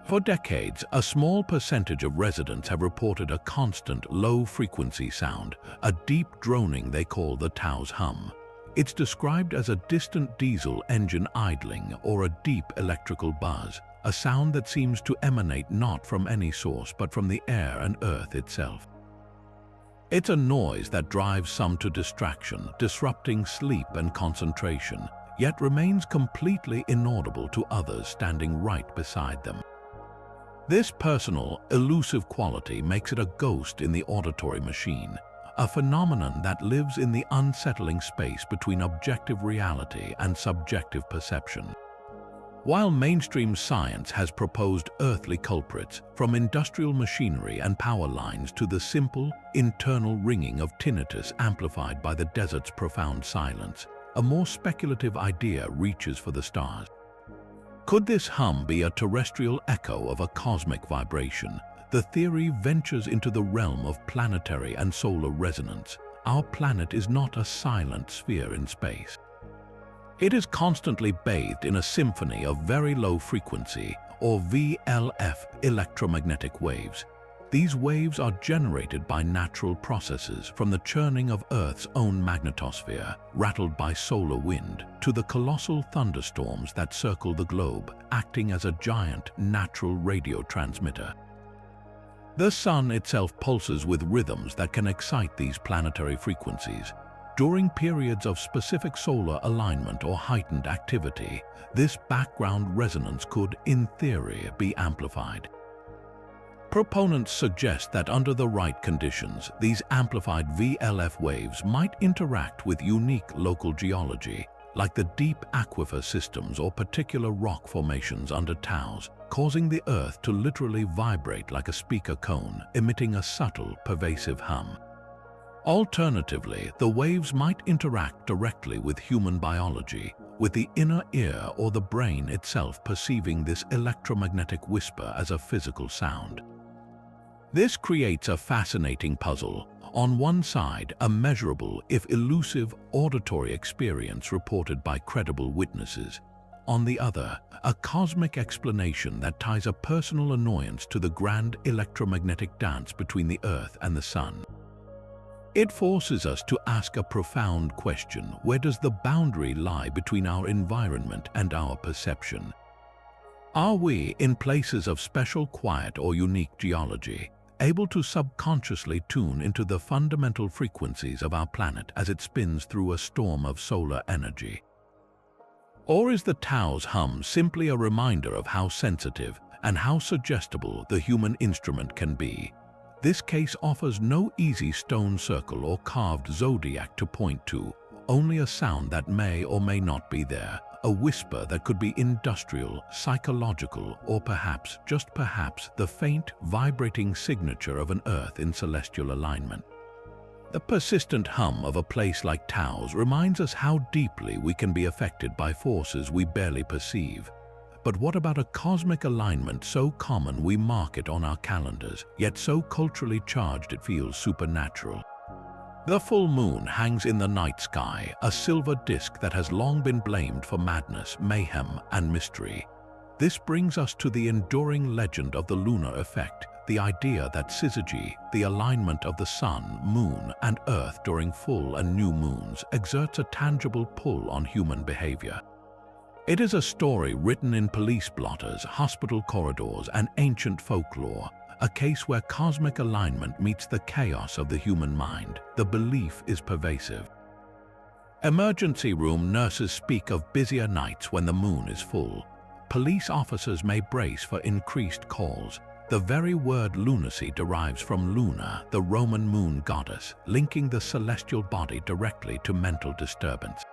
For decades, a small percentage of residents have reported a constant, low-frequency sound, a deep droning they call the Taos hum. It's described as a distant diesel engine idling or a deep electrical buzz, a sound that seems to emanate not from any source but from the air and earth itself. It's a noise that drives some to distraction, disrupting sleep and concentration, yet remains completely inaudible to others standing right beside them. This personal, elusive quality makes it a ghost in the auditory machine, a phenomenon that lives in the unsettling space between objective reality and subjective perception. While mainstream science has proposed earthly culprits, from industrial machinery and power lines to the simple, internal ringing of tinnitus amplified by the desert's profound silence, a more speculative idea reaches for the stars. Could this hum be a terrestrial echo of a cosmic vibration? The theory ventures into the realm of planetary and solar resonance. Our planet is not a silent sphere in space. It is constantly bathed in a symphony of very low frequency, or VLF, electromagnetic waves. These waves are generated by natural processes, from the churning of Earth's own magnetosphere, rattled by solar wind, to the colossal thunderstorms that circle the globe, acting as a giant natural radio transmitter. The sun itself pulses with rhythms that can excite these planetary frequencies. During periods of specific solar alignment or heightened activity, this background resonance could, in theory, be amplified. Proponents suggest that under the right conditions, these amplified VLF waves might interact with unique local geology, like the deep aquifer systems or particular rock formations under towers, causing the Earth to literally vibrate like a speaker cone, emitting a subtle, pervasive hum. Alternatively, the waves might interact directly with human biology, with the inner ear or the brain itself perceiving this electromagnetic whisper as a physical sound. This creates a fascinating puzzle. On one side, a measurable, if elusive, auditory experience reported by credible witnesses. On the other, a cosmic explanation that ties a personal annoyance to the grand electromagnetic dance between the Earth and the Sun. It forces us to ask a profound question: where does the boundary lie between our environment and our perception? Are we, in places of special quiet or unique geology, able to subconsciously tune into the fundamental frequencies of our planet as it spins through a storm of solar energy? Or is the Tao's hum simply a reminder of how sensitive and how suggestible the human instrument can be? This case offers no easy stone circle or carved zodiac to point to, only a sound that may or may not be there, a whisper that could be industrial, psychological, or perhaps, just perhaps, the faint, vibrating signature of an Earth in celestial alignment. The persistent hum of a place like Tao's reminds us how deeply we can be affected by forces we barely perceive. But what about a cosmic alignment so common we mark it on our calendars, yet so culturally charged it feels supernatural? The full moon hangs in the night sky, a silver disk that has long been blamed for madness, mayhem, and mystery. This brings us to the enduring legend of the lunar effect, the idea that syzygy, the alignment of the sun, moon, and earth during full and new moons, exerts a tangible pull on human behavior. It is a story written in police blotters, hospital corridors, and ancient folklore, a case where cosmic alignment meets the chaos of the human mind. The belief is pervasive. Emergency room nurses speak of busier nights when the moon is full. Police officers may brace for increased calls. The very word lunacy derives from Luna, the Roman moon goddess, linking the celestial body directly to mental disturbance.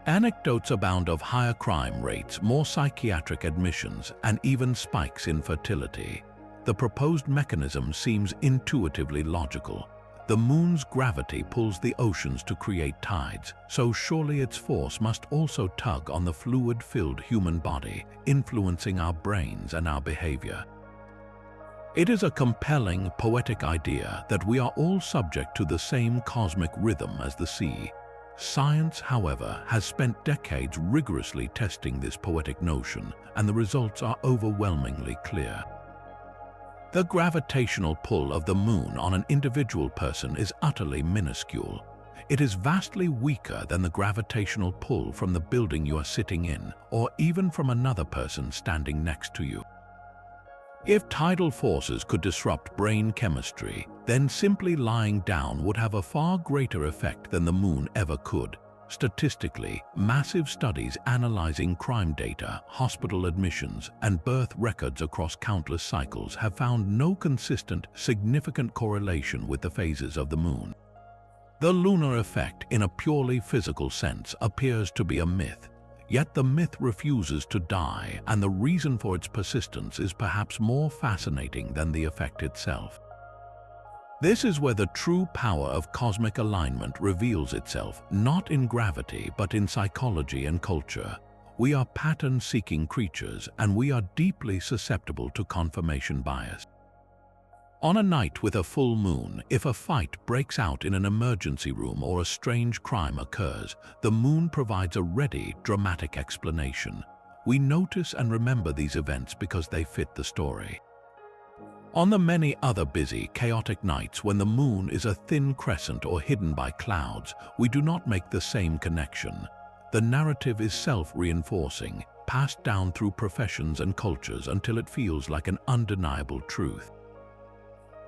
Anecdotes abound of higher crime rates, more psychiatric admissions, and even spikes in fertility. The proposed mechanism seems intuitively logical. The moon's gravity pulls the oceans to create tides, so surely its force must also tug on the fluid-filled human body, influencing our brains and our behavior. It is a compelling, poetic idea that we are all subject to the same cosmic rhythm as the sea. Science, however, has spent decades rigorously testing this poetic notion, and the results are overwhelmingly clear. The gravitational pull of the moon on an individual person is utterly minuscule. It is vastly weaker than the gravitational pull from the building you are sitting in, or even from another person standing next to you. If tidal forces could disrupt brain chemistry, then simply lying down would have a far greater effect than the moon ever could. Statistically, massive studies analyzing crime data, hospital admissions, and birth records across countless cycles have found no consistent, significant correlation with the phases of the moon. The lunar effect, in a purely physical sense, appears to be a myth. Yet the myth refuses to die, and the reason for its persistence is perhaps more fascinating than the effect itself. This is where the true power of cosmic alignment reveals itself, not in gravity but in psychology and culture. We are pattern-seeking creatures, and we are deeply susceptible to confirmation bias. On a night with a full moon, if a fight breaks out in an emergency room or a strange crime occurs, the moon provides a ready, dramatic explanation. We notice and remember these events because they fit the story. On the many other busy, chaotic nights when the moon is a thin crescent or hidden by clouds, we do not make the same connection. The narrative is self-reinforcing, passed down through professions and cultures until it feels like an undeniable truth.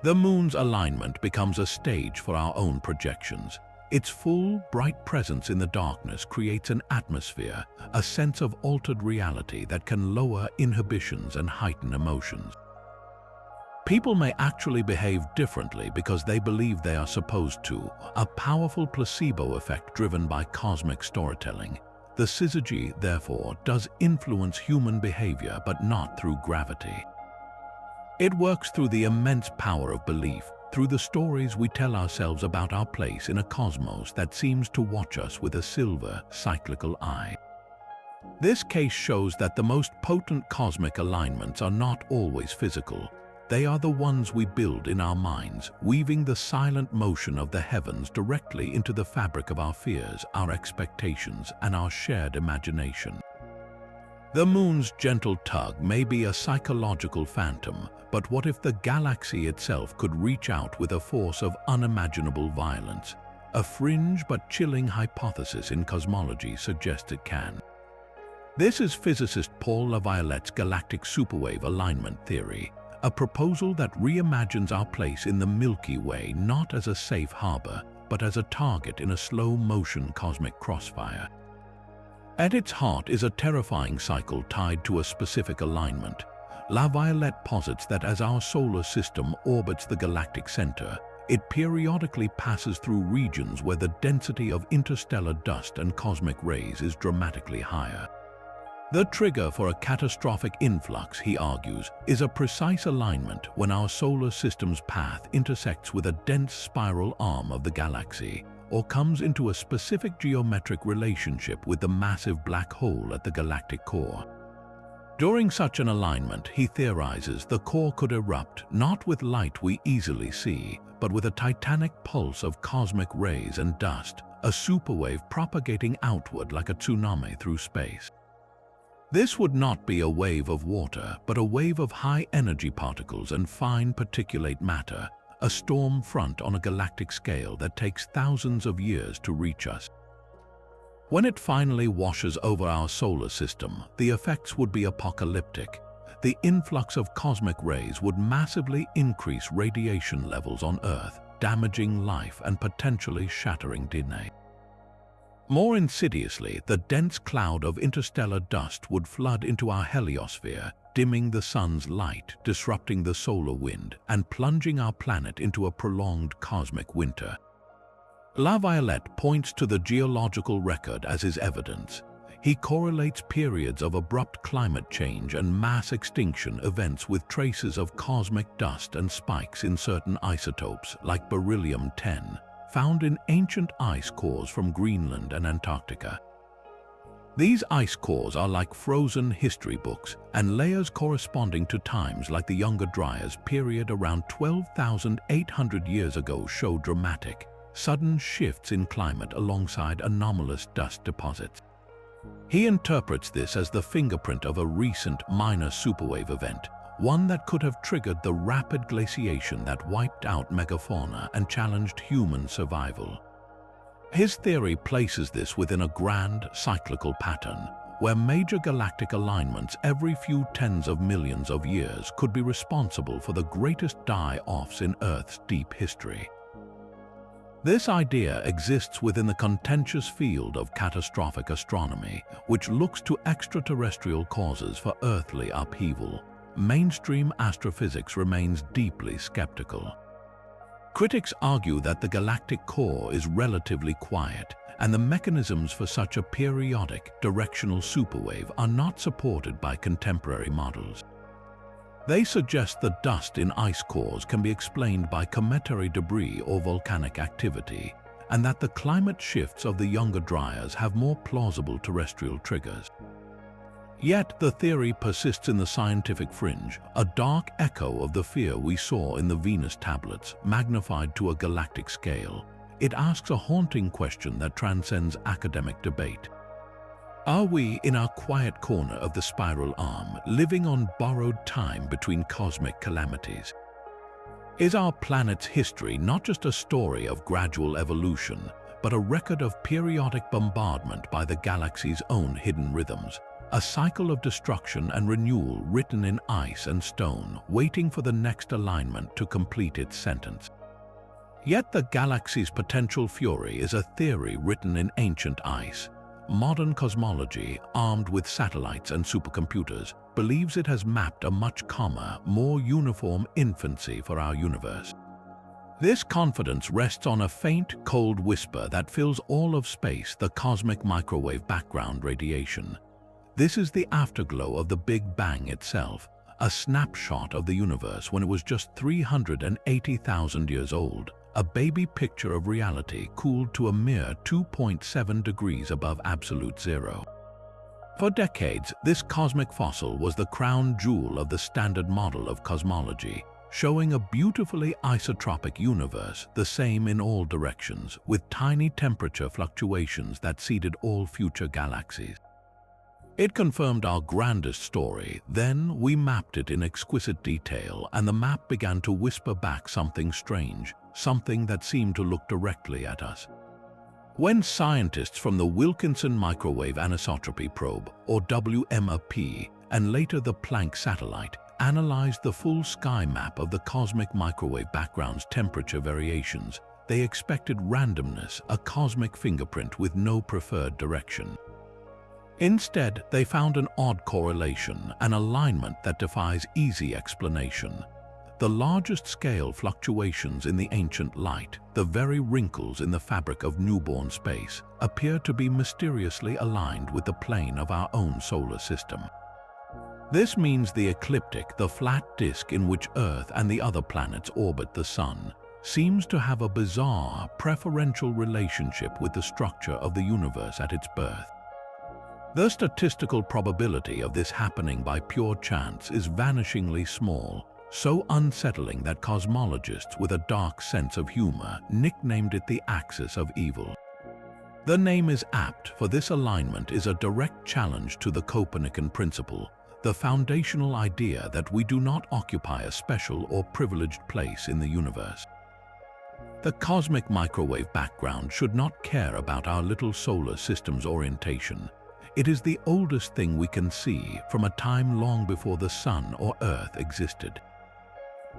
The moon's alignment becomes a stage for our own projections. Its full, bright presence in the darkness creates an atmosphere, a sense of altered reality that can lower inhibitions and heighten emotions. People may actually behave differently because they believe they are supposed to, a powerful placebo effect driven by cosmic storytelling. The syzygy, therefore, does influence human behavior but not through gravity. It works through the immense power of belief, through the stories we tell ourselves about our place in a cosmos that seems to watch us with a silver, cyclical eye. This case shows that the most potent cosmic alignments are not always physical. They are the ones we build in our minds, weaving the silent motion of the heavens directly into the fabric of our fears, our expectations, and our shared imagination. The moon's gentle tug may be a psychological phantom, but what if the galaxy itself could reach out with a force of unimaginable violence? A fringe but chilling hypothesis in cosmology suggests it can. This is physicist Paul Laviolette's galactic superwave alignment theory, a proposal that reimagines our place in the Milky Way not as a safe harbor, but as a target in a slow-motion cosmic crossfire. At its heart is a terrifying cycle tied to a specific alignment. Laviolette posits that as our solar system orbits the galactic center, it periodically passes through regions where the density of interstellar dust and cosmic rays is dramatically higher. The trigger for a catastrophic influx, he argues, is a precise alignment when our solar system's path intersects with a dense spiral arm of the galaxy, or comes into a specific geometric relationship with the massive black hole at the galactic core. During such an alignment, he theorizes, the core could erupt not with light we easily see, but with a titanic pulse of cosmic rays and dust, a superwave propagating outward like a tsunami through space. This would not be a wave of water, but a wave of high-energy particles and fine particulate matter, a storm front on a galactic scale that takes thousands of years to reach us. When it finally washes over our solar system, the effects would be apocalyptic. The influx of cosmic rays would massively increase radiation levels on Earth, damaging life and potentially shattering DNA. More insidiously, the dense cloud of interstellar dust would flood into our heliosphere, dimming the sun's light, disrupting the solar wind, and plunging our planet into a prolonged cosmic winter. Laviolette points to the geological record as his evidence. He correlates periods of abrupt climate change and mass extinction events with traces of cosmic dust and spikes in certain isotopes, like beryllium-10, found in ancient ice cores from Greenland and Antarctica. These ice cores are like frozen history books, and layers corresponding to times like the Younger Dryas period around 12,800 years ago show dramatic, sudden shifts in climate alongside anomalous dust deposits. He interprets this as the fingerprint of a recent minor superwave event, one that could have triggered the rapid glaciation that wiped out megafauna and challenged human survival. His theory places this within a grand, cyclical pattern, where major galactic alignments every few tens of millions of years could be responsible for the greatest die-offs in Earth's deep history. This idea exists within the contentious field of catastrophic astronomy, which looks to extraterrestrial causes for earthly upheaval. Mainstream astrophysics remains deeply skeptical. Critics argue that the galactic core is relatively quiet, and the mechanisms for such a periodic, directional superwave are not supported by contemporary models. They suggest the dust in ice cores can be explained by cometary debris or volcanic activity, and that the climate shifts of the Younger Dryas have more plausible terrestrial triggers. Yet the theory persists in the scientific fringe, a dark echo of the fear we saw in the Venus tablets, magnified to a galactic scale. It asks a haunting question that transcends academic debate. Are we, in our quiet corner of the spiral arm, living on borrowed time between cosmic calamities? Is our planet's history not just a story of gradual evolution, but a record of periodic bombardment by the galaxy's own hidden rhythms? A cycle of destruction and renewal written in ice and stone, waiting for the next alignment to complete its sentence. Yet the galaxy's potential fury is a theory written in ancient ice. Modern cosmology, armed with satellites and supercomputers, believes it has mapped a much calmer, more uniform infancy for our universe. This confidence rests on a faint, cold whisper that fills all of space, the cosmic microwave background radiation. This is the afterglow of the Big Bang itself, a snapshot of the universe when it was just 380,000 years old, a baby picture of reality cooled to a mere 2.7 degrees above absolute zero. For decades, this cosmic fossil was the crown jewel of the standard model of cosmology, showing a beautifully isotropic universe, the same in all directions, with tiny temperature fluctuations that seeded all future galaxies. It confirmed our grandest story. Then we mapped it in exquisite detail, and the map began to whisper back something strange, something that seemed to look directly at us. When scientists from the Wilkinson Microwave Anisotropy Probe, or WMAP, and later the Planck satellite, analyzed the full sky map of the cosmic microwave background's temperature variations, they expected randomness, a cosmic fingerprint with no preferred direction. Instead, they found an odd correlation, an alignment that defies easy explanation. The largest scale fluctuations in the ancient light, the very wrinkles in the fabric of newborn space, appear to be mysteriously aligned with the plane of our own solar system. This means the ecliptic, the flat disk in which Earth and the other planets orbit the Sun, seems to have a bizarre, preferential relationship with the structure of the universe at its birth. The statistical probability of this happening by pure chance is vanishingly small, so unsettling that cosmologists with a dark sense of humor nicknamed it the axis of evil. The name is apt, for this alignment is a direct challenge to the Copernican principle, the foundational idea that we do not occupy a special or privileged place in the universe. The cosmic microwave background should not care about our little solar system's orientation. It is the oldest thing we can see, from a time long before the Sun or Earth existed.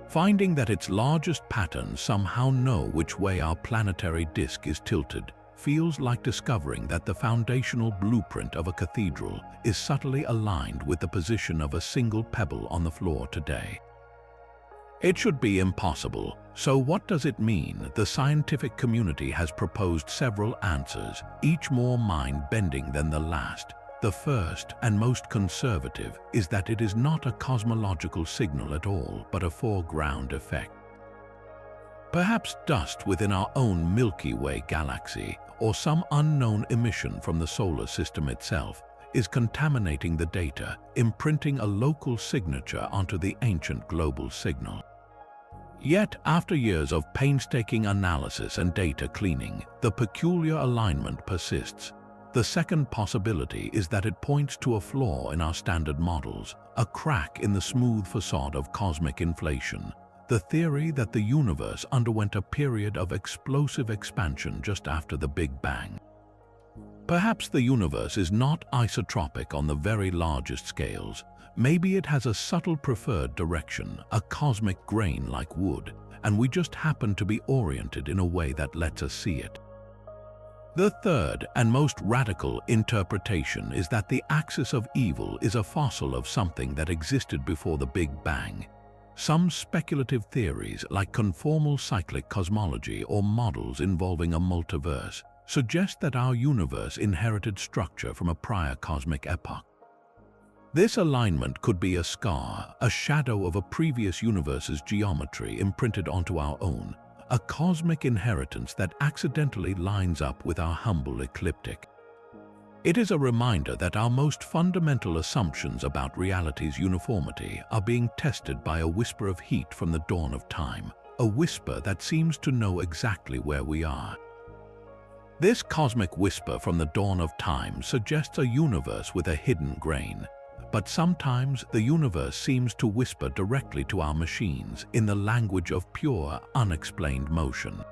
Finding that its largest patterns somehow know which way our planetary disk is tilted feels like discovering that the foundational blueprint of a cathedral is subtly aligned with the position of a single pebble on the floor today. It should be impossible. So what does it mean? The scientific community has proposed several answers, each more mind-bending than the last. The first and most conservative is that it is not a cosmological signal at all, but a foreground effect. Perhaps dust within our own Milky Way galaxy, or some unknown emission from the solar system itself, is contaminating the data, imprinting a local signature onto the ancient global signal. Yet, after years of painstaking analysis and data cleaning, the peculiar alignment persists. The second possibility is that it points to a flaw in our standard models, a crack in the smooth facade of cosmic inflation, the theory that the universe underwent a period of explosive expansion just after the Big Bang. Perhaps the universe is not isotropic on the very largest scales. Maybe it has a subtle preferred direction, a cosmic grain like wood, and we just happen to be oriented in a way that lets us see it. The third and most radical interpretation is that the axis of evil is a fossil of something that existed before the Big Bang. Some speculative theories, like conformal cyclic cosmology or models involving a multiverse, suggest that our universe inherited structure from a prior cosmic epoch. This alignment could be a scar, a shadow of a previous universe's geometry imprinted onto our own, a cosmic inheritance that accidentally lines up with our humble ecliptic. It is a reminder that our most fundamental assumptions about reality's uniformity are being tested by a whisper of heat from the dawn of time, a whisper that seems to know exactly where we are. This cosmic whisper from the dawn of time suggests a universe with a hidden grain, but sometimes the universe seems to whisper directly to our machines in the language of pure, unexplained motion.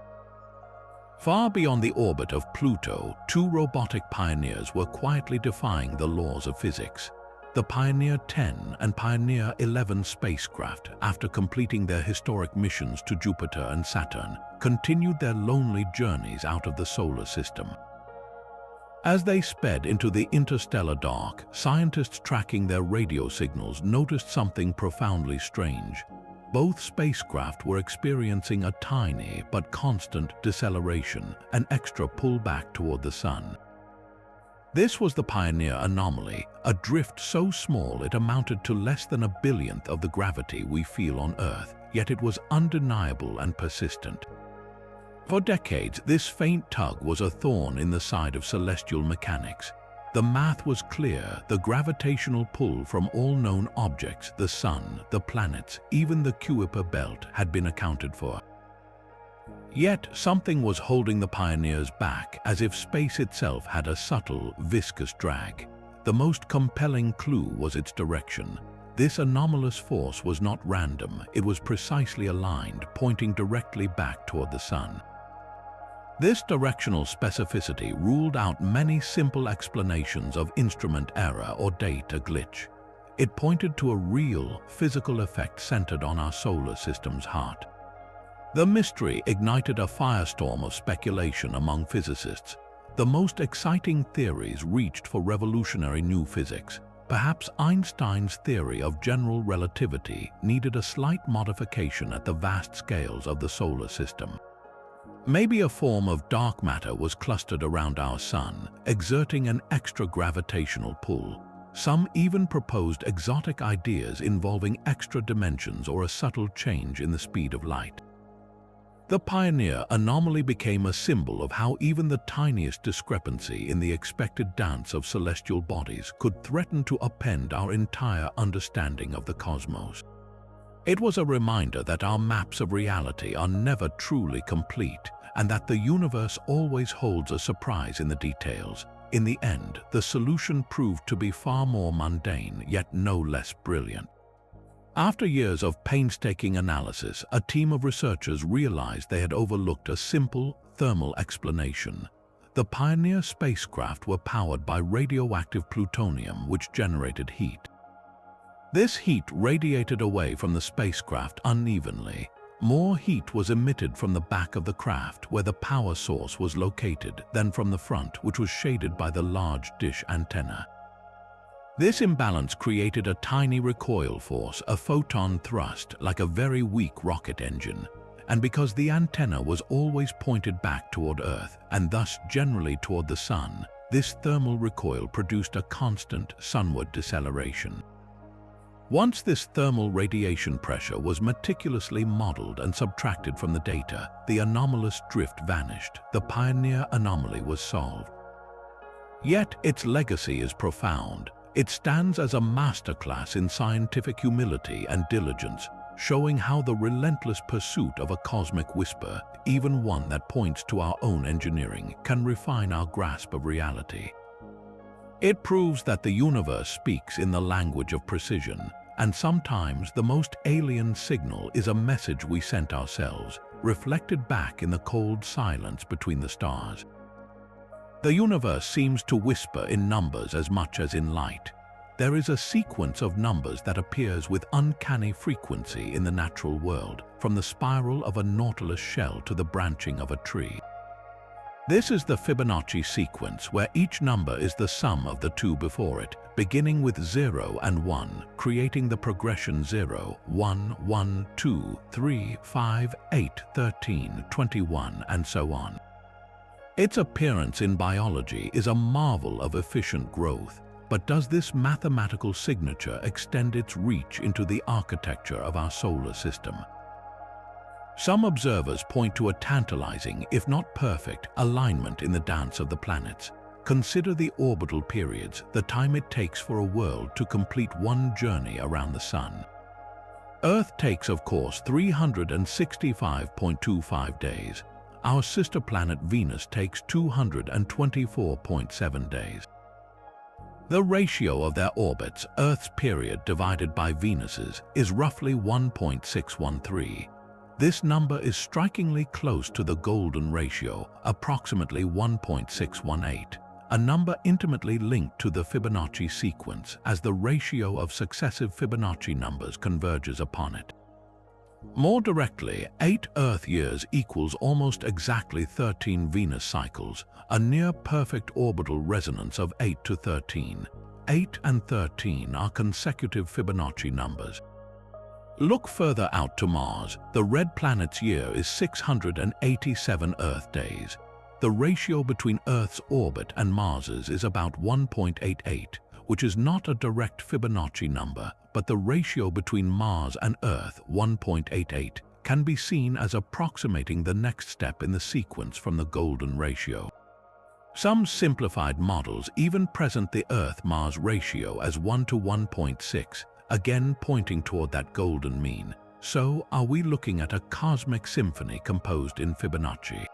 Far beyond the orbit of Pluto, two robotic pioneers were quietly defying the laws of physics. The Pioneer 10 and Pioneer 11 spacecraft, after completing their historic missions to Jupiter and Saturn, continued their lonely journeys out of the solar system. As they sped into the interstellar dark, scientists tracking their radio signals noticed something profoundly strange. Both spacecraft were experiencing a tiny but constant deceleration, an extra pullback toward the sun. This was the Pioneer anomaly, a drift so small it amounted to less than a billionth of the gravity we feel on Earth, yet it was undeniable and persistent. For decades, this faint tug was a thorn in the side of celestial mechanics. The math was clear: the gravitational pull from all known objects, the sun, the planets, even the Kuiper belt, had been accounted for. Yet something was holding the Pioneers back, as if space itself had a subtle, viscous drag. The most compelling clue was its direction. This anomalous force was not random, it was precisely aligned, pointing directly back toward the sun. This directional specificity ruled out many simple explanations of instrument error or data glitch. It pointed to a real, physical effect centered on our solar system's heart. The mystery ignited a firestorm of speculation among physicists. The most exciting theories reached for revolutionary new physics. Perhaps Einstein's theory of general relativity needed a slight modification at the vast scales of the solar system. Maybe a form of dark matter was clustered around our sun, exerting an extra gravitational pull. Some even proposed exotic ideas involving extra dimensions or a subtle change in the speed of light. The Pioneer anomaly became a symbol of how even the tiniest discrepancy in the expected dance of celestial bodies could threaten to upend our entire understanding of the cosmos. It was a reminder that our maps of reality are never truly complete, and that the universe always holds a surprise in the details. In the end, the solution proved to be far more mundane, yet no less brilliant. After years of painstaking analysis, a team of researchers realized they had overlooked a simple thermal explanation. The Pioneer spacecraft were powered by radioactive plutonium, which generated heat. This heat radiated away from the spacecraft unevenly. More heat was emitted from the back of the craft, where the power source was located, than from the front, which was shaded by the large dish antenna. This imbalance created a tiny recoil force, a photon thrust, like a very weak rocket engine. And because the antenna was always pointed back toward Earth, and thus generally toward the sun, this thermal recoil produced a constant sunward deceleration. Once this thermal radiation pressure was meticulously modeled and subtracted from the data, the anomalous drift vanished. The Pioneer anomaly was solved. Yet its legacy is profound. It stands as a masterclass in scientific humility and diligence, showing how the relentless pursuit of a cosmic whisper, even one that points to our own engineering, can refine our grasp of reality. It proves that the universe speaks in the language of precision, and sometimes the most alien signal is a message we sent ourselves, reflected back in the cold silence between the stars. The universe seems to whisper in numbers as much as in light. There is a sequence of numbers that appears with uncanny frequency in the natural world, from the spiral of a nautilus shell to the branching of a tree. This is the Fibonacci sequence, where each number is the sum of the two before it, beginning with 0 and 1, creating the progression 0, 1, 1, 2, 3, 5, 8, 13, 21, and so on. Its appearance in biology is a marvel of efficient growth, but does this mathematical signature extend its reach into the architecture of our solar system? Some observers point to a tantalizing, if not perfect, alignment in the dance of the planets. Consider the orbital periods, the time it takes for a world to complete one journey around the sun. Earth takes, of course, 365.25 days. Our sister planet Venus takes 224.7 days. The ratio of their orbits, Earth's period divided by Venus's, is roughly 1.613. This number is strikingly close to the golden ratio, approximately 1.618, a number intimately linked to the Fibonacci sequence, as the ratio of successive Fibonacci numbers converges upon it. More directly, 8 Earth years equals almost exactly 13 Venus cycles, a near-perfect orbital resonance of 8 to 13. 8 and 13 are consecutive Fibonacci numbers. Look further out to Mars. The red planet's year is 687 Earth days. The ratio between Earth's orbit and Mars's is about 1.88, which is not a direct Fibonacci number, but the ratio between Mars and Earth, 1.88, can be seen as approximating the next step in the sequence from the golden ratio. Some simplified models even present the Earth-Mars ratio as 1 to 1.6, again pointing toward that golden mean. So, are we looking at a cosmic symphony composed in Fibonacci?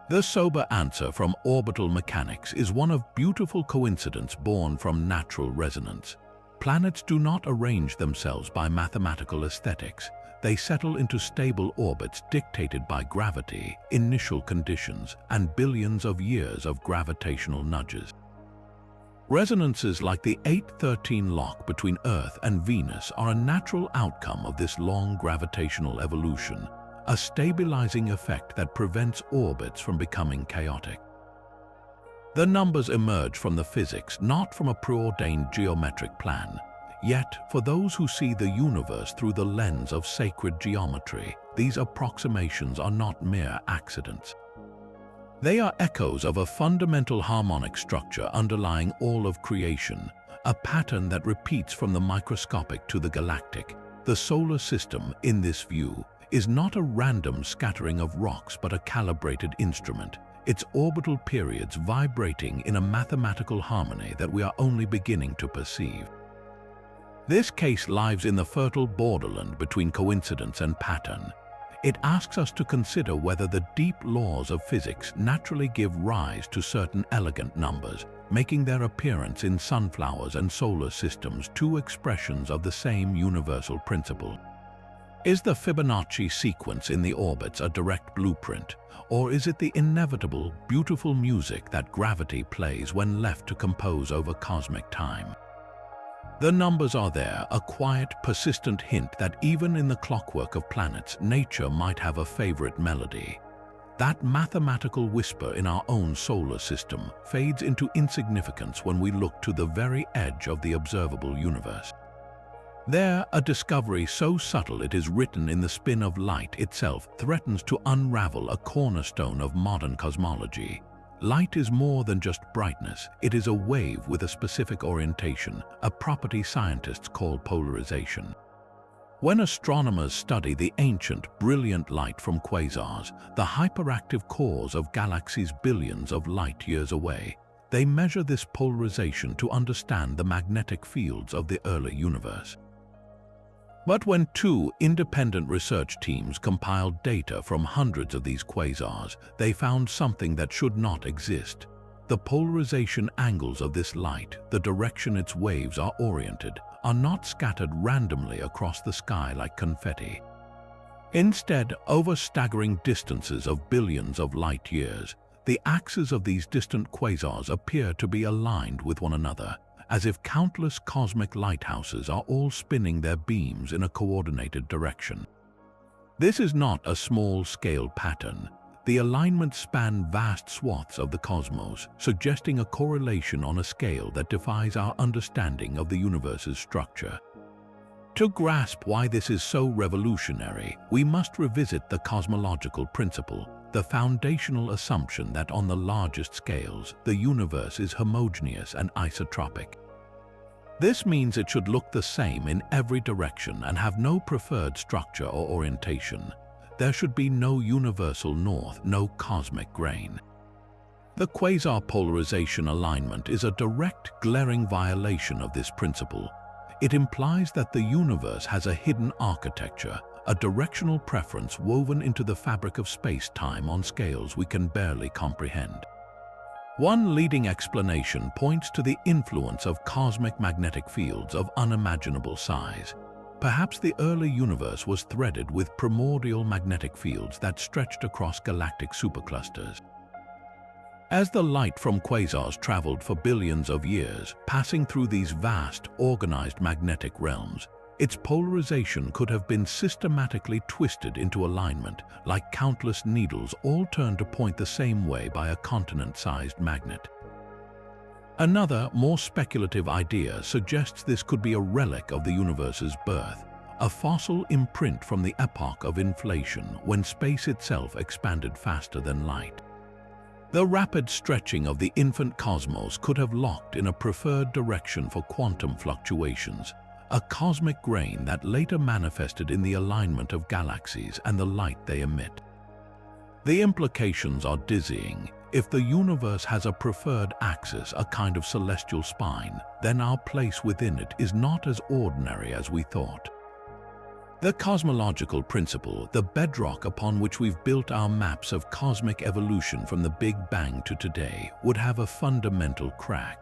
The sober answer from orbital mechanics is one of beautiful coincidence born from natural resonance. Planets do not arrange themselves by mathematical aesthetics. They settle into stable orbits dictated by gravity, initial conditions, and billions of years of gravitational nudges. Resonances like the 8-13 lock between Earth and Venus are a natural outcome of this long gravitational evolution, a stabilizing effect that prevents orbits from becoming chaotic. The numbers emerge from the physics, not from a preordained geometric plan. Yet, for those who see the universe through the lens of sacred geometry, these approximations are not mere accidents. They are echoes of a fundamental harmonic structure underlying all of creation, a pattern that repeats from the microscopic to the galactic. The solar system, in this view, is not a random scattering of rocks but a calibrated instrument, its orbital periods vibrating in a mathematical harmony that we are only beginning to perceive. This case lies in the fertile borderland between coincidence and pattern. It asks us to consider whether the deep laws of physics naturally give rise to certain elegant numbers, making their appearance in sunflowers and solar systems two expressions of the same universal principle. Is the Fibonacci sequence in the orbits a direct blueprint, or is it the inevitable, beautiful music that gravity plays when left to compose over cosmic time? The numbers are there, a quiet, persistent hint that even in the clockwork of planets, nature might have a favorite melody. That mathematical whisper in our own solar system fades into insignificance when we look to the very edge of the observable universe. There, a discovery so subtle it is written in the spin of light itself threatens to unravel a cornerstone of modern cosmology. Light is more than just brightness. It is a wave with a specific orientation, a property scientists call polarization. When astronomers study the ancient, brilliant light from quasars, the hyperactive cores of galaxies billions of light years away, they measure this polarization to understand the magnetic fields of the early universe. But when two independent research teams compiled data from hundreds of these quasars, they found something that should not exist. The polarization angles of this light, the direction its waves are oriented, are not scattered randomly across the sky like confetti. Instead, over staggering distances of billions of light years, the axes of these distant quasars appear to be aligned with one another, as if countless cosmic lighthouses are all spinning their beams in a coordinated direction. This is not a small-scale pattern. The alignments span vast swaths of the cosmos, suggesting a correlation on a scale that defies our understanding of the universe's structure. To grasp why this is so revolutionary, we must revisit the cosmological principle, the foundational assumption that on the largest scales, the universe is homogeneous and isotropic. This means it should look the same in every direction and have no preferred structure or orientation. There should be no universal north, no cosmic grain. The quasar polarization alignment is a direct, glaring violation of this principle. It implies that the universe has a hidden architecture, a directional preference woven into the fabric of space-time on scales we can barely comprehend. One leading explanation points to the influence of cosmic magnetic fields of unimaginable size. Perhaps the early universe was threaded with primordial magnetic fields that stretched across galactic superclusters. As the light from quasars traveled for billions of years, passing through these vast, organized magnetic realms, Its polarization could have been systematically twisted into alignment, like countless needles all turned to point the same way by a continent-sized magnet. Another, more speculative idea suggests this could be a relic of the universe's birth, a fossil imprint from the epoch of inflation when space itself expanded faster than light. The rapid stretching of the infant cosmos could have locked in a preferred direction for quantum fluctuations, a cosmic grain that later manifested in the alignment of galaxies and the light they emit. The implications are dizzying. If the universe has a preferred axis, a kind of celestial spine, then our place within it is not as ordinary as we thought. The cosmological principle, the bedrock upon which we've built our maps of cosmic evolution from the Big Bang to today, would have a fundamental crack.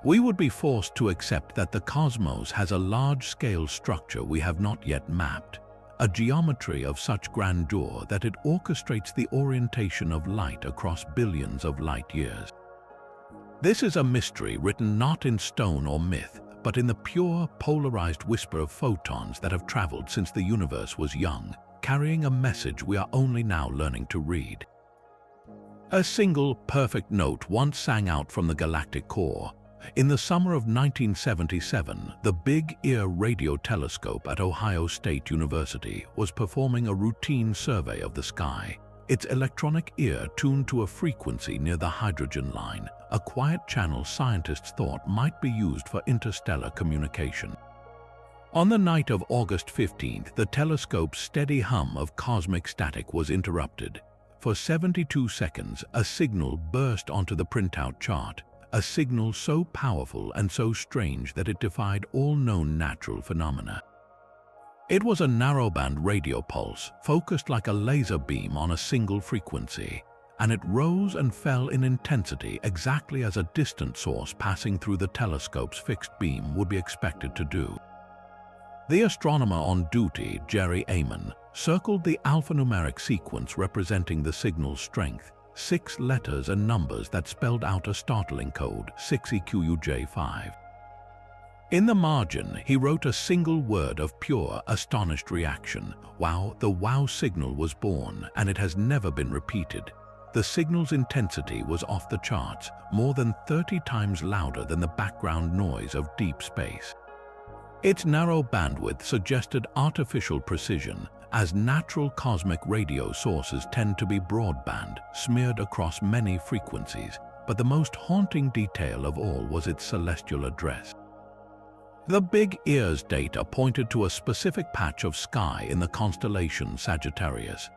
We would be forced to accept that the cosmos has a large-scale structure we have not yet mapped, a geometry of such grandeur that it orchestrates the orientation of light across billions of light years. This is a mystery written not in stone or myth, but in the pure, polarized whisper of photons that have traveled since the universe was young, carrying a message we are only now learning to read. A single, perfect note once sang out from the galactic core. In the summer of 1977, the Big Ear radio telescope at Ohio State University was performing a routine survey of the sky, its electronic ear tuned to a frequency near the hydrogen line, a quiet channel scientists thought might be used for interstellar communication. On the night of August 15th, the telescope's steady hum of cosmic static was interrupted. For 72 seconds, a signal burst onto the printout chart, a signal so powerful and so strange that it defied all known natural phenomena. It was a narrowband radio pulse, focused like a laser beam on a single frequency, and it rose and fell in intensity exactly as a distant source passing through the telescope's fixed beam would be expected to do. The astronomer on duty, Jerry Amon, circled the alphanumeric sequence representing the signal's strength, 6 letters and numbers that spelled out a startling code, 6EQUJ5. In the margin, he wrote a single word of pure, astonished reaction. Wow, the wow signal was born, and it has never been repeated. The signal's intensity was off the charts, more than 30 times louder than the background noise of deep space. Its narrow bandwidth suggested artificial precision, as natural cosmic radio sources tend to be broadband, smeared across many frequencies, but the most haunting detail of all was its celestial address. The Big Ear's data pointed to a specific patch of sky in the constellation Sagittarius.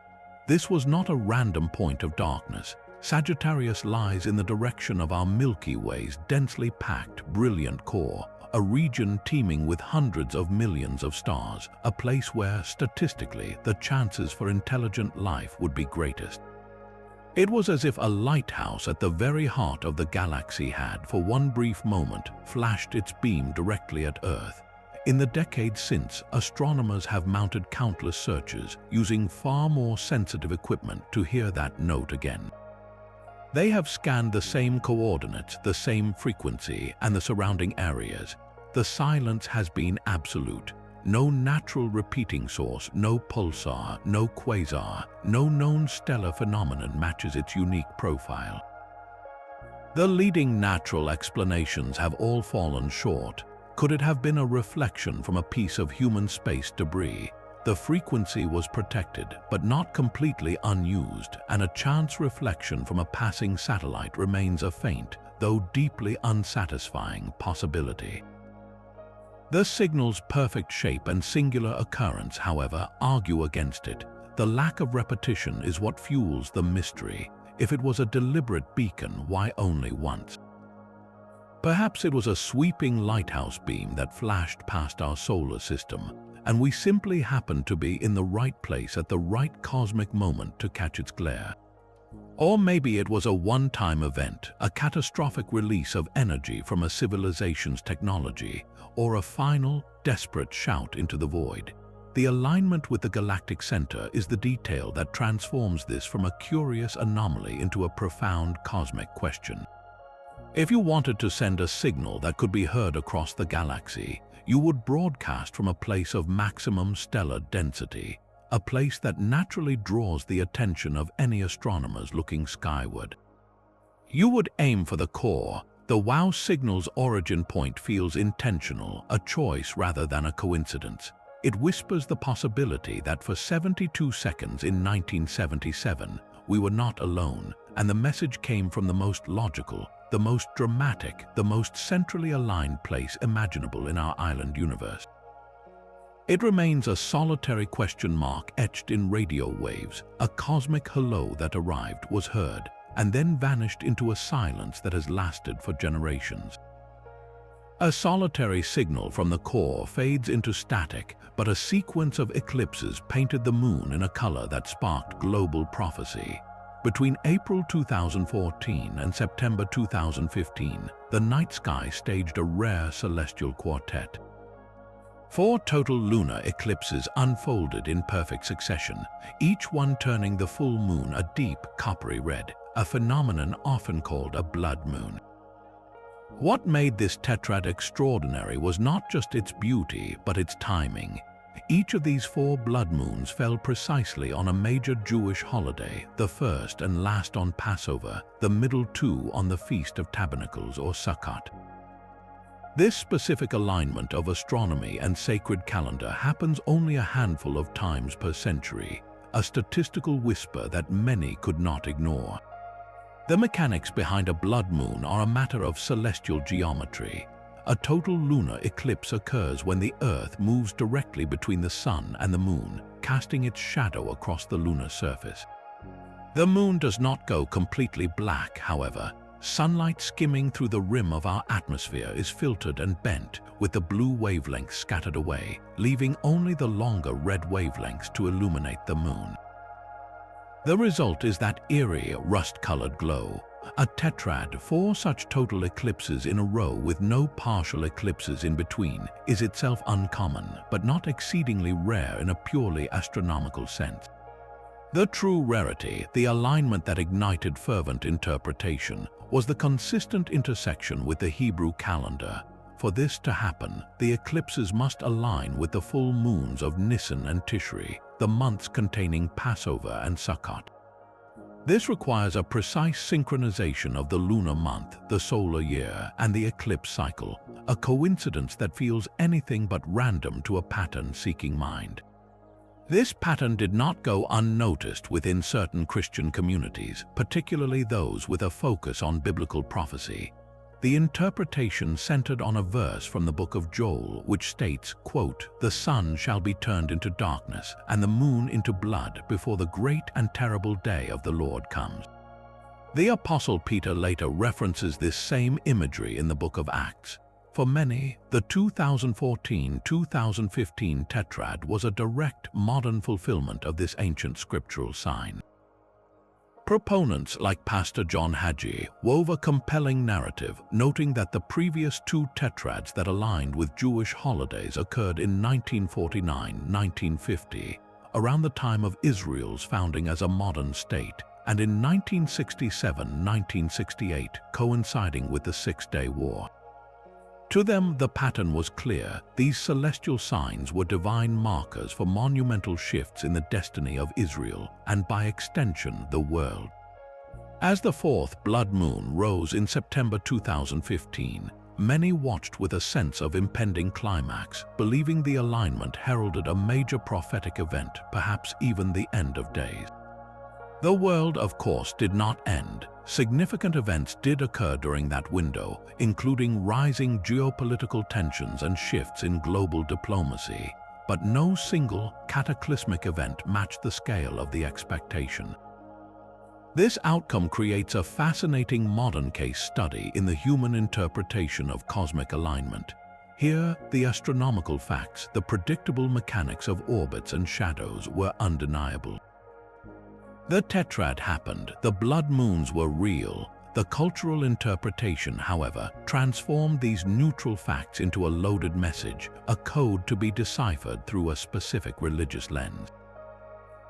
This was not a random point of darkness. Sagittarius lies in the direction of our Milky Way's densely packed, brilliant core, a region teeming with hundreds of millions of stars, a place where, statistically, the chances for intelligent life would be greatest. It was as if a lighthouse at the very heart of the galaxy had, for one brief moment, flashed its beam directly at Earth. In the decades since, astronomers have mounted countless searches, using far more sensitive equipment to hear that note again. They have scanned the same coordinates, the same frequency, and the surrounding areas. The silence has been absolute. No natural repeating source, no pulsar, no quasar, no known stellar phenomenon matches its unique profile. The leading natural explanations have all fallen short. Could it have been a reflection from a piece of human space debris? The frequency was protected, but not completely unused, and a chance reflection from a passing satellite remains a faint, though deeply unsatisfying, possibility. The signal's perfect shape and singular occurrence, however, argue against it. The lack of repetition is what fuels the mystery. If it was a deliberate beacon, why only once? Perhaps it was a sweeping lighthouse beam that flashed past our solar system, and we simply happened to be in the right place at the right cosmic moment to catch its glare. Or maybe it was a one-time event, a catastrophic release of energy from a civilization's technology, or a final, desperate shout into the void. The alignment with the galactic center is the detail that transforms this from a curious anomaly into a profound cosmic question. If you wanted to send a signal that could be heard across the galaxy, you would broadcast from a place of maximum stellar density, a place that naturally draws the attention of any astronomers looking skyward. You would aim for the core. The WOW signal's origin point feels intentional, a choice rather than a coincidence. It whispers the possibility that for 72 seconds in 1977, we were not alone, and the message came from the most logical, the most dramatic, the most centrally aligned place imaginable in our island universe. It remains a solitary question mark etched in radio waves, a cosmic hello that arrived, was heard, and then vanished into a silence that has lasted for generations. A solitary signal from the core fades into static, but a sequence of eclipses painted the moon in a color that sparked global prophecy. Between April 2014 and September 2015, the night sky staged a rare celestial quartet. 4 total lunar eclipses unfolded in perfect succession, each one turning the full moon a deep coppery red, a phenomenon often called a blood moon. What made this tetrad extraordinary was not just its beauty, but its timing. Each of these 4 blood moons fell precisely on a major Jewish holiday, the first and last on Passover, the middle 2 on the Feast of Tabernacles or Sukkot. This specific alignment of astronomy and sacred calendar happens only a handful of times per century, a statistical whisper that many could not ignore. The mechanics behind a blood moon are a matter of celestial geometry. A total lunar eclipse occurs when the Earth moves directly between the Sun and the Moon, casting its shadow across the lunar surface. The Moon does not go completely black, however. Sunlight skimming through the rim of our atmosphere is filtered and bent, with the blue wavelengths scattered away, leaving only the longer red wavelengths to illuminate the Moon. The result is that eerie, rust-colored glow. A tetrad, 4 such total eclipses in a row with no partial eclipses in between, is itself uncommon, but not exceedingly rare in a purely astronomical sense. The true rarity, the alignment that ignited fervent interpretation, was the consistent intersection with the Hebrew calendar. For this to happen, the eclipses must align with the full moons of Nisan and Tishri, the months containing Passover and Sukkot. This requires a precise synchronization of the lunar month, the solar year, and the eclipse cycle, a coincidence that feels anything but random to a pattern-seeking mind. This pattern did not go unnoticed within certain Christian communities, particularly those with a focus on biblical prophecy. The interpretation centered on a verse from the book of Joel, which states, quote, "The sun shall be turned into darkness, and the moon into blood before the great and terrible day of the Lord comes." The Apostle Peter later references this same imagery in the book of Acts. For many, the 2014-2015 tetrad was a direct modern fulfillment of this ancient scriptural sign. Proponents like Pastor John Hagee wove a compelling narrative, noting that the previous 2 tetrads that aligned with Jewish holidays occurred in 1949-1950, around the time of Israel's founding as a modern state, and in 1967-1968, coinciding with the Six-Day War. To them, the pattern was clear. These celestial signs were divine markers for monumental shifts in the destiny of Israel and, by extension, the world. As the 4th blood moon rose in September 2015, many watched with a sense of impending climax, believing the alignment heralded a major prophetic event, perhaps even the end of days. The world, of course, did not end. Significant events did occur during that window, including rising geopolitical tensions and shifts in global diplomacy, but no single cataclysmic event matched the scale of the expectation. This outcome creates a fascinating modern case study in the human interpretation of cosmic alignment. Here, the astronomical facts, the predictable mechanics of orbits and shadows were undeniable. The tetrad happened, the blood moons were real. The cultural interpretation, however, transformed these neutral facts into a loaded message, a code to be deciphered through a specific religious lens.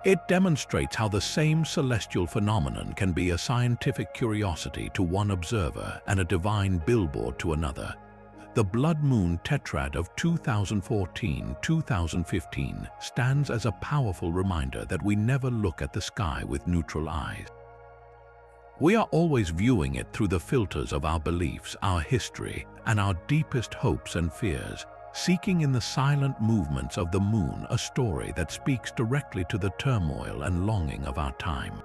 It demonstrates how the same celestial phenomenon can be a scientific curiosity to one observer and a divine billboard to another. The blood moon tetrad of 2014-2015 stands as a powerful reminder that we never look at the sky with neutral eyes. We are always viewing it through the filters of our beliefs, our history, and our deepest hopes and fears, seeking in the silent movements of the moon a story that speaks directly to the turmoil and longing of our time.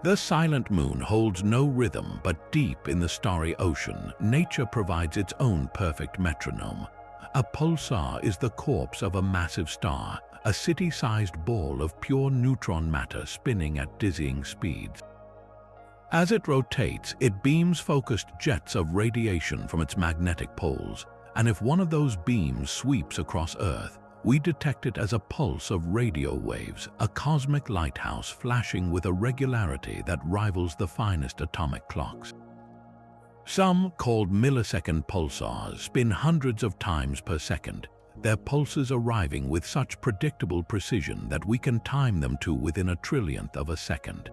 The silent moon holds no rhythm, but deep in the starry ocean, nature provides its own perfect metronome. A pulsar is the corpse of a massive star, a city-sized ball of pure neutron matter spinning at dizzying speeds. As it rotates, it beams focused jets of radiation from its magnetic poles, and if one of those beams sweeps across Earth, we detect it as a pulse of radio waves, a cosmic lighthouse flashing with a regularity that rivals the finest atomic clocks. Some, called millisecond pulsars, spin hundreds of times per second, their pulses arriving with such predictable precision that we can time them to within a trillionth of a second.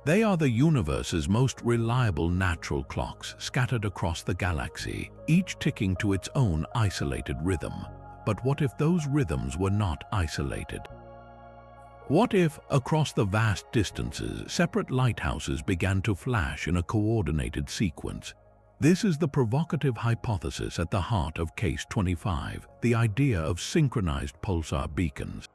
They are the universe's most reliable natural clocks scattered across the galaxy, each ticking to its own isolated rhythm. But what if those rhythms were not isolated? What if, across the vast distances, separate lighthouses began to flash in a coordinated sequence? This is the provocative hypothesis at the heart of Case 25, the idea of synchronized pulsar beacons.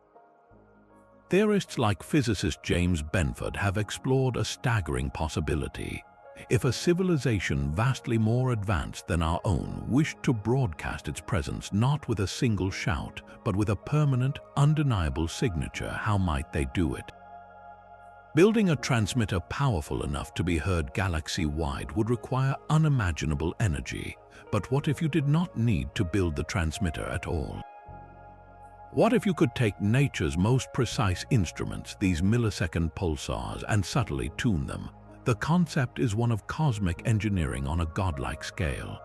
Theorists like physicist James Benford have explored a staggering possibility. If a civilization vastly more advanced than our own wished to broadcast its presence not with a single shout, but with a permanent, undeniable signature, how might they do it? Building a transmitter powerful enough to be heard galaxy-wide would require unimaginable energy. But what if you did not need to build the transmitter at all? What if you could take nature's most precise instruments, these millisecond pulsars, and subtly tune them? The concept is one of cosmic engineering on a godlike scale.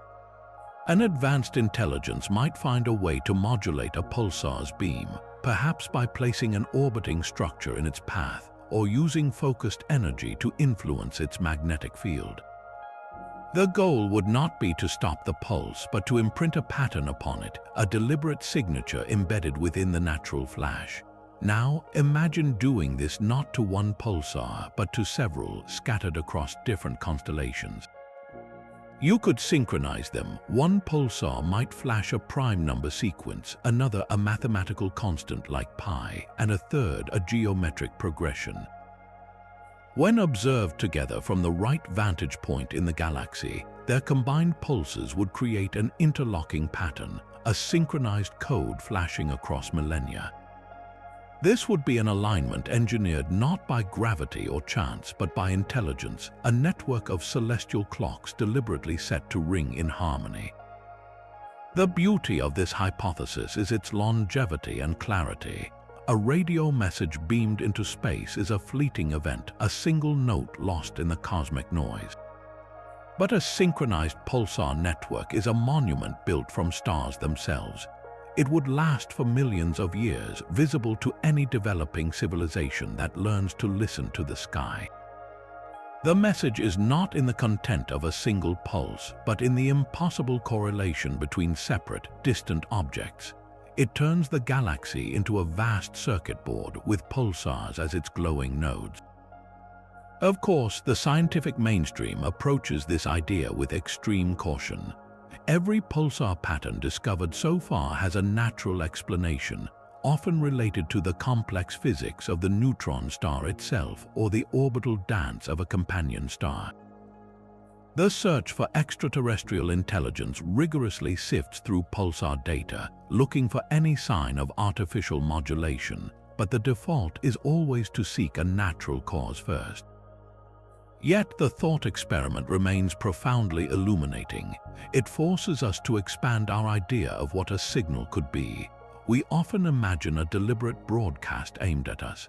An advanced intelligence might find a way to modulate a pulsar's beam, perhaps by placing an orbiting structure in its path, or using focused energy to influence its magnetic field. The goal would not be to stop the pulse, but to imprint a pattern upon it, a deliberate signature embedded within the natural flash. Now, imagine doing this not to one pulsar, but to several, scattered across different constellations. You could synchronize them. One pulsar might flash a prime number sequence, another a mathematical constant like pi, and a third a geometric progression. When observed together from the right vantage point in the galaxy, their combined pulses would create an interlocking pattern, a synchronized code flashing across millennia. This would be an alignment engineered not by gravity or chance, but by intelligence, a network of celestial clocks deliberately set to ring in harmony. The beauty of this hypothesis is its longevity and clarity. A radio message beamed into space is a fleeting event, a single note lost in the cosmic noise. But a synchronized pulsar network is a monument built from stars themselves. It would last for millions of years, visible to any developing civilization that learns to listen to the sky. The message is not in the content of a single pulse, but in the impossible correlation between separate, distant objects. It turns the galaxy into a vast circuit board with pulsars as its glowing nodes. Of course, the scientific mainstream approaches this idea with extreme caution. Every pulsar pattern discovered so far has a natural explanation, often related to the complex physics of the neutron star itself or the orbital dance of a companion star. The search for extraterrestrial intelligence rigorously sifts through pulsar data, looking for any sign of artificial modulation, but the default is always to seek a natural cause first. Yet the thought experiment remains profoundly illuminating. It forces us to expand our idea of what a signal could be. We often imagine a deliberate broadcast aimed at us.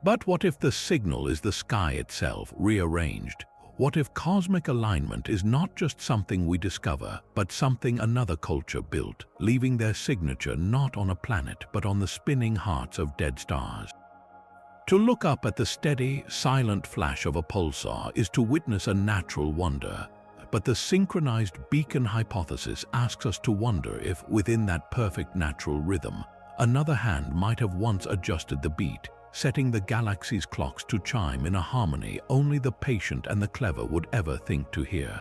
But what if the signal is the sky itself, rearranged? What if cosmic alignment is not just something we discover, but something another culture built, leaving their signature not on a planet but on the spinning hearts of dead stars? To look up at the steady, silent flash of a pulsar is to witness a natural wonder. but the synchronized beacon hypothesis asks us to wonder if, within that perfect natural rhythm, another hand might have once adjusted the beat, setting the galaxy's clocks to chime in a harmony only the patient and the clever would ever think to hear.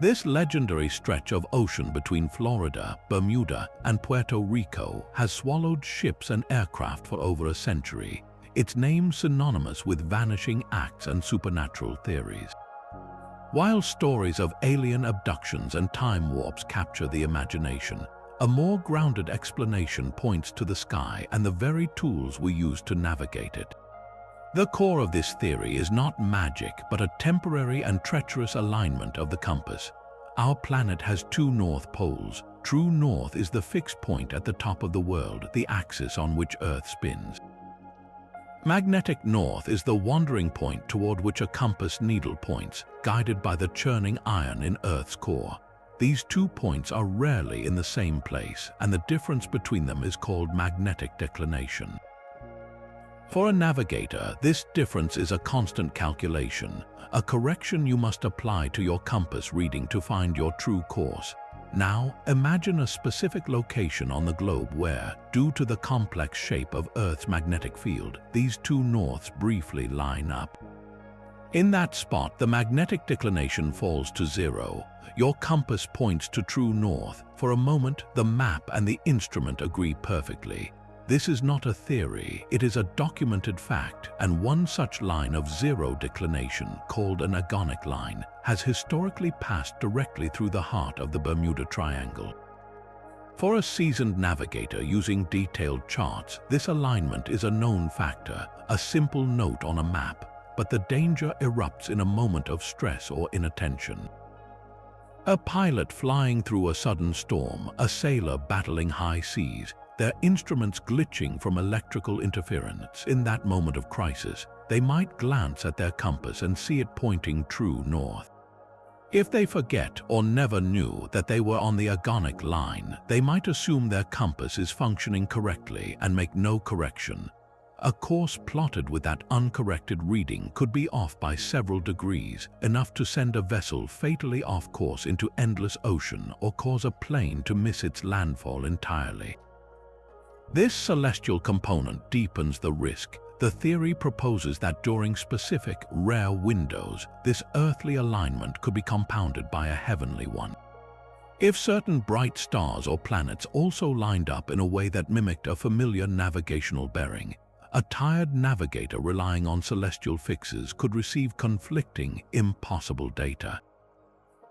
This legendary stretch of ocean between Florida, Bermuda, and Puerto Rico has swallowed ships and aircraft for over a century, its name synonymous with vanishing acts and supernatural theories. While stories of alien abductions and time warps capture the imagination, a more grounded explanation points to the sky and the very tools we use to navigate it. The core of this theory is not magic, but a temporary and treacherous alignment of the compass. Our planet has two north poles. True north is the fixed point at the top of the world, the axis on which Earth spins. Magnetic north is the wandering point toward which a compass needle points, guided by the churning iron in Earth's core. These 2 points are rarely in the same place, and the difference between them is called magnetic declination. For a navigator, this difference is a constant calculation, a correction you must apply to your compass reading to find your true course. Now, imagine a specific location on the globe where, due to the complex shape of Earth's magnetic field, these two norths briefly line up. In that spot, the magnetic declination falls to 0. Your compass points to true north. For a moment, the map and the instrument agree perfectly. This is not a theory, it is a documented fact, and one such line of 0 declination, called an agonic line, has historically passed directly through the heart of the Bermuda Triangle. For a seasoned navigator using detailed charts, this alignment is a known factor, a simple note on a map, but the danger erupts in a moment of stress or inattention. A pilot flying through a sudden storm, a sailor battling high seas, their instruments glitching from electrical interference. In that moment of crisis, they might glance at their compass and see it pointing true north. If they forget or never knew that they were on the agonic line, they might assume their compass is functioning correctly and make no correction. A course plotted with that uncorrected reading could be off by several degrees, enough to send a vessel fatally off course into endless ocean or cause a plane to miss its landfall entirely. This celestial component deepens the risk. The theory proposes that during specific, rare windows, this earthly alignment could be compounded by a heavenly one. If certain bright stars or planets also lined up in a way that mimicked a familiar navigational bearing, a tired navigator relying on celestial fixes could receive conflicting, impossible data.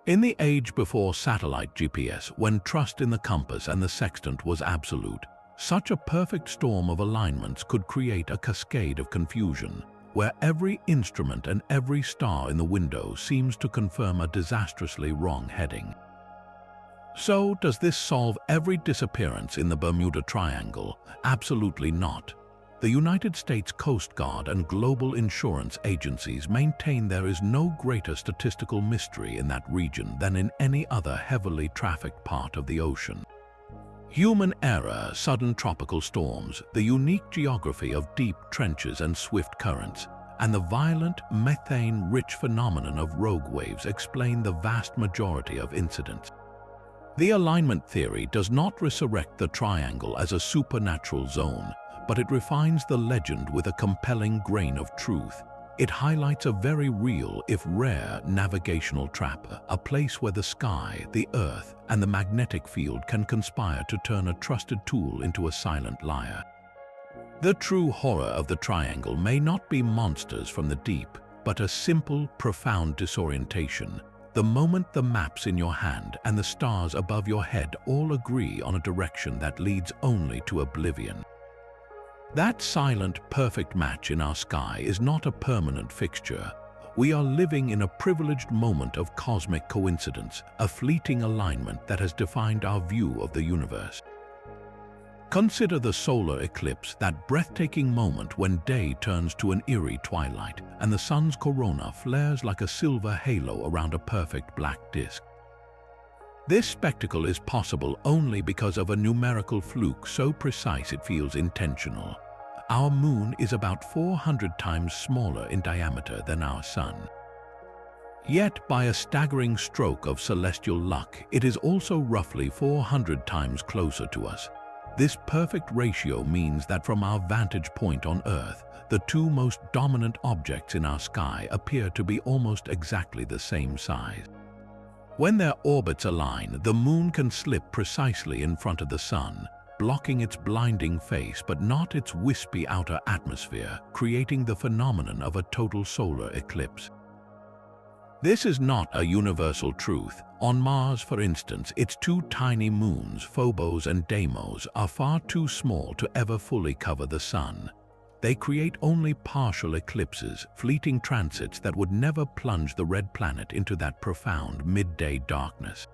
In the age before satellite GPS, when trust in the compass and the sextant was absolute, such a perfect storm of alignments could create a cascade of confusion, where every instrument and every star in the window seems to confirm a disastrously wrong heading. So, does this solve every disappearance in the Bermuda Triangle? Absolutely not. The United States Coast Guard and global insurance agencies maintain there is no greater statistical mystery in that region than in any other heavily trafficked part of the ocean. Human error, sudden tropical storms, the unique geography of deep trenches and swift currents, and the violent, methane-rich phenomenon of rogue waves explain the vast majority of incidents. The alignment theory does not resurrect the triangle as a supernatural zone, but it refines the legend with a compelling grain of truth. It highlights a very real, if rare, navigational trap, a place where the sky, the earth, and the magnetic field can conspire to turn a trusted tool into a silent liar. The true horror of the triangle may not be monsters from the deep, but a simple, profound disorientation. The moment the maps in your hand and the stars above your head all agree on a direction that leads only to oblivion. That silent, perfect match in our sky is not a permanent fixture. We are living in a privileged moment of cosmic coincidence, a fleeting alignment that has defined our view of the universe. Consider the solar eclipse, that breathtaking moment when day turns to an eerie twilight and the sun's corona flares like a silver halo around a perfect black disk. This spectacle is possible only because of a numerical fluke so precise it feels intentional. Our moon is about 400 times smaller in diameter than our sun. Yet, by a staggering stroke of celestial luck, it is also roughly 400 times closer to us. This perfect ratio means that from our vantage point on Earth, the two most dominant objects in our sky appear to be almost exactly the same size. When their orbits align, the Moon can slip precisely in front of the Sun, blocking its blinding face but not its wispy outer atmosphere, creating the phenomenon of a total solar eclipse. This is not a universal truth. On Mars, for instance, its two tiny moons, Phobos and Deimos, are far too small to ever fully cover the Sun. They create only partial eclipses, fleeting transits that would never plunge the red planet into that profound midday darkness.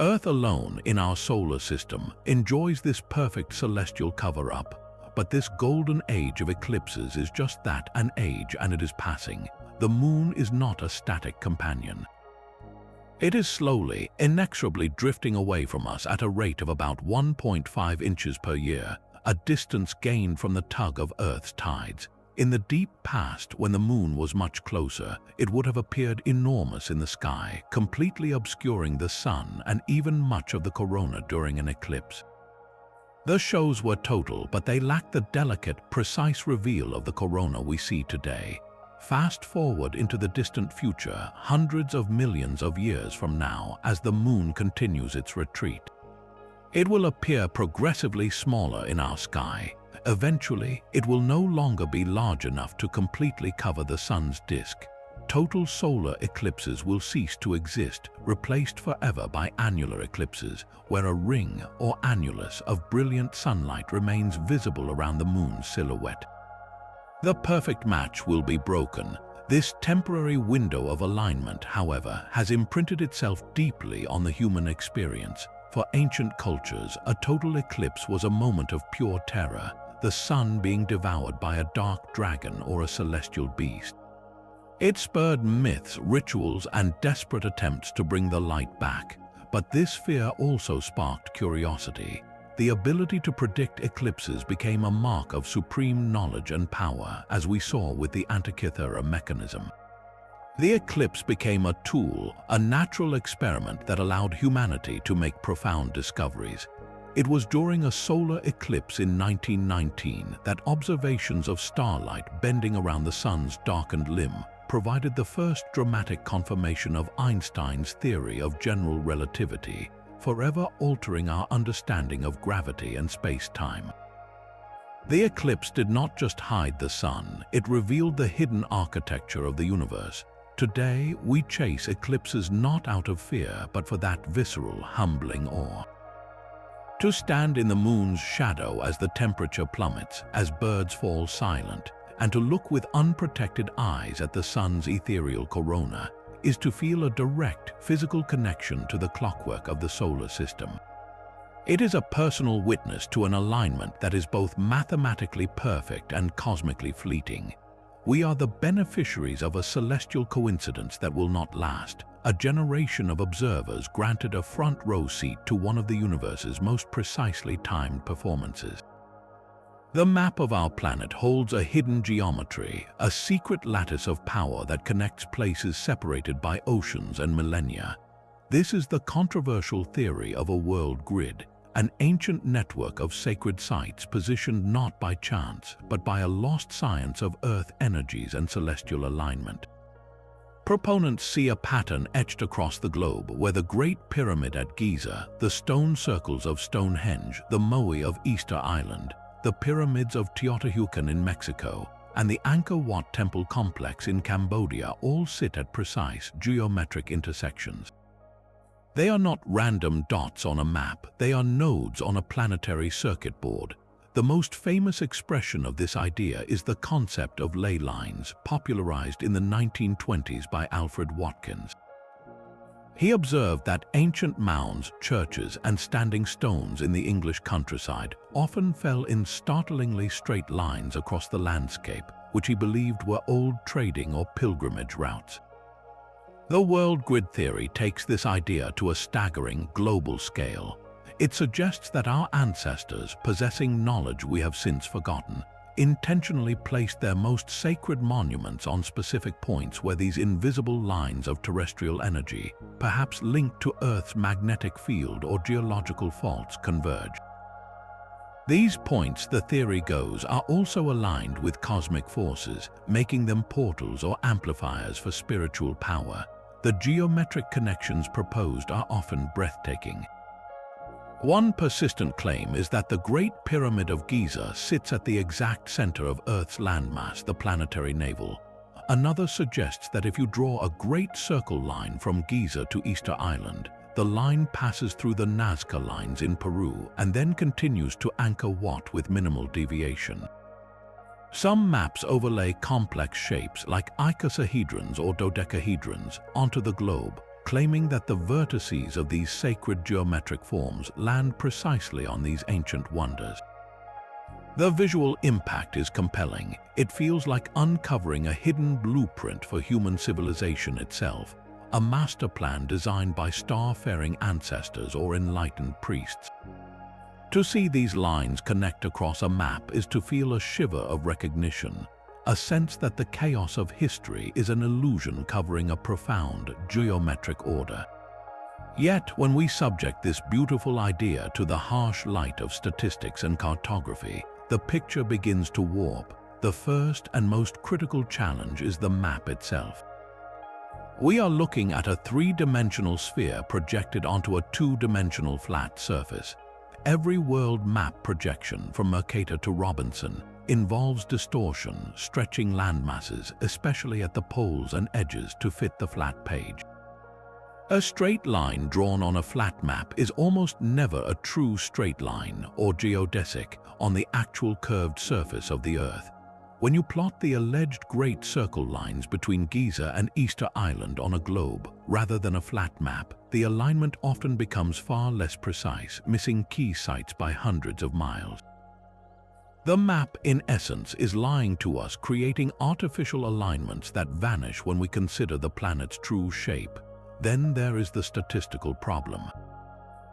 Earth alone in our solar system enjoys this perfect celestial cover-up, but this golden age of eclipses is just that, an age, and it is passing. The Moon is not a static companion. It is slowly, inexorably drifting away from us at a rate of about 1.5 inches per year, a distance gained from the tug of Earth's tides. In the deep past, when the Moon was much closer, it would have appeared enormous in the sky, completely obscuring the Sun and even much of the corona during an eclipse. The shows were total, but they lacked the delicate, precise reveal of the corona we see today. Fast forward into the distant future, hundreds of millions of years from now, as the Moon continues its retreat. It will appear progressively smaller in our sky. Eventually, it will no longer be large enough to completely cover the Sun's disk. Total solar eclipses will cease to exist, replaced forever by annular eclipses, where a ring or annulus of brilliant sunlight remains visible around the Moon's silhouette. The perfect match will be broken. This temporary window of alignment, however, has imprinted itself deeply on the human experience. For ancient cultures, a total eclipse was a moment of pure terror, the Sun being devoured by a dark dragon or a celestial beast. It spurred myths, rituals, and desperate attempts to bring the light back. But this fear also sparked curiosity. The ability to predict eclipses became a mark of supreme knowledge and power, as we saw with the Antikythera mechanism. The eclipse became a tool, a natural experiment that allowed humanity to make profound discoveries. It was during a solar eclipse in 1919 that observations of starlight bending around the Sun's darkened limb provided the first dramatic confirmation of Einstein's theory of general relativity, forever altering our understanding of gravity and space-time. The eclipse did not just hide the Sun, it revealed the hidden architecture of the universe. Today, we chase eclipses not out of fear, but for that visceral, humbling awe. To stand in the Moon's shadow as the temperature plummets, as birds fall silent, and to look with unprotected eyes at the Sun's ethereal corona, is to feel a direct, physical connection to the clockwork of the solar system. It is a personal witness to an alignment that is both mathematically perfect and cosmically fleeting. We are the beneficiaries of a celestial coincidence that will not last. A generation of observers granted a front-row seat to one of the universe's most precisely timed performances. The map of our planet holds a hidden geometry, a secret lattice of power that connects places separated by oceans and millennia. This is the controversial theory of a world grid, an ancient network of sacred sites positioned not by chance, but by a lost science of Earth energies and celestial alignment. Proponents see a pattern etched across the globe where the Great Pyramid at Giza, the stone circles of Stonehenge, the Moai of Easter Island, the pyramids of Teotihuacan in Mexico, and the Angkor Wat temple complex in Cambodia all sit at precise geometric intersections. They are not random dots on a map, they are nodes on a planetary circuit board. The most famous expression of this idea is the concept of ley lines, popularized in the 1920s by Alfred Watkins. He observed that ancient mounds, churches, and standing stones in the English countryside often fell in startlingly straight lines across the landscape, which he believed were old trading or pilgrimage routes. The world grid theory takes this idea to a staggering global scale. It suggests that our ancestors, possessing knowledge we have since forgotten, intentionally placed their most sacred monuments on specific points where these invisible lines of terrestrial energy, perhaps linked to Earth's magnetic field or geological faults, converge. These points, the theory goes, are also aligned with cosmic forces, making them portals or amplifiers for spiritual power. The geometric connections proposed are often breathtaking. One persistent claim is that the Great Pyramid of Giza sits at the exact center of Earth's landmass, the planetary navel. Another suggests that if you draw a great circle line from Giza to Easter Island, the line passes through the Nazca lines in Peru and then continues to Angkor Wat with minimal deviation. Some maps overlay complex shapes like icosahedrons or dodecahedrons onto the globe, claiming that the vertices of these sacred geometric forms land precisely on these ancient wonders. The visual impact is compelling. It feels like uncovering a hidden blueprint for human civilization itself, a master plan designed by star-faring ancestors or enlightened priests. To see these lines connect across a map is to feel a shiver of recognition, a sense that the chaos of history is an illusion covering a profound geometric order. Yet, when we subject this beautiful idea to the harsh light of statistics and cartography, the picture begins to warp. The first and most critical challenge is the map itself. We are looking at a three-dimensional sphere projected onto a two-dimensional flat surface. Every world map projection, from Mercator to Robinson, involves distortion, stretching landmasses, especially at the poles and edges, to fit the flat page. A straight line drawn on a flat map is almost never a true straight line or geodesic on the actual curved surface of the Earth. When you plot the alleged great circle lines between Giza and Easter Island on a globe, rather than a flat map, the alignment often becomes far less precise, missing key sites by hundreds of miles. The map, in essence, is lying to us, creating artificial alignments that vanish when we consider the planet's true shape. Then there is the statistical problem.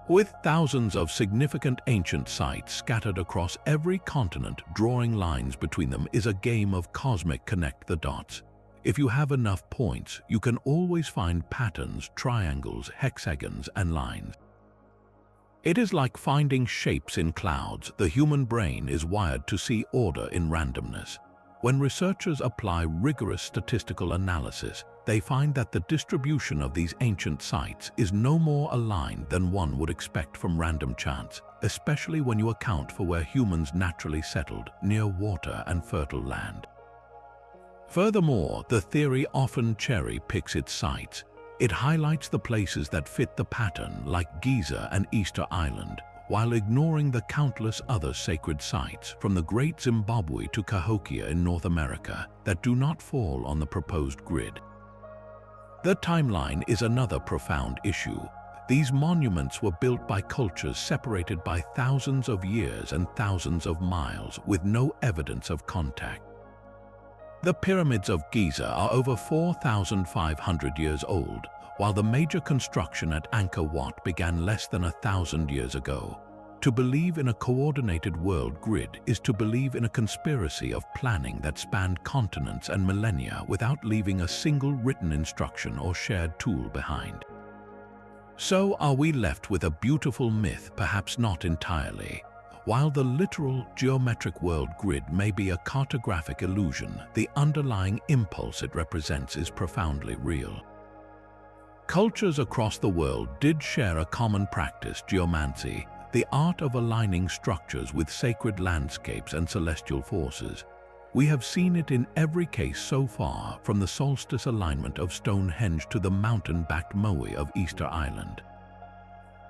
With thousands of significant ancient sites scattered across every continent, drawing lines between them is a game of cosmic connect the dots. If you have enough points, you can always find patterns, triangles, hexagons, and lines. It is like finding shapes in clouds. The human brain is wired to see order in randomness. When researchers apply rigorous statistical analysis, they find that the distribution of these ancient sites is no more aligned than one would expect from random chance, especially when you account for where humans naturally settled, near water and fertile land. Furthermore, the theory often cherry-picks its sites. It highlights the places that fit the pattern, like Giza and Easter Island, while ignoring the countless other sacred sites, from the Great Zimbabwe to Cahokia in North America, that do not fall on the proposed grid. The timeline is another profound issue. These monuments were built by cultures separated by thousands of years and thousands of miles, with no evidence of contact. The pyramids of Giza are over 4,500 years old, while the major construction at Angkor Wat began less than 1,000 years ago. To believe in a coordinated world grid is to believe in a conspiracy of planning that spanned continents and millennia without leaving a single written instruction or shared tool behind. So are we left with a beautiful myth, perhaps not entirely. While the literal geometric world grid may be a cartographic illusion, the underlying impulse it represents is profoundly real. Cultures across the world did share a common practice, geomancy, the art of aligning structures with sacred landscapes and celestial forces. We have seen it in every case so far, from the solstice alignment of Stonehenge to the mountain-backed moai of Easter Island.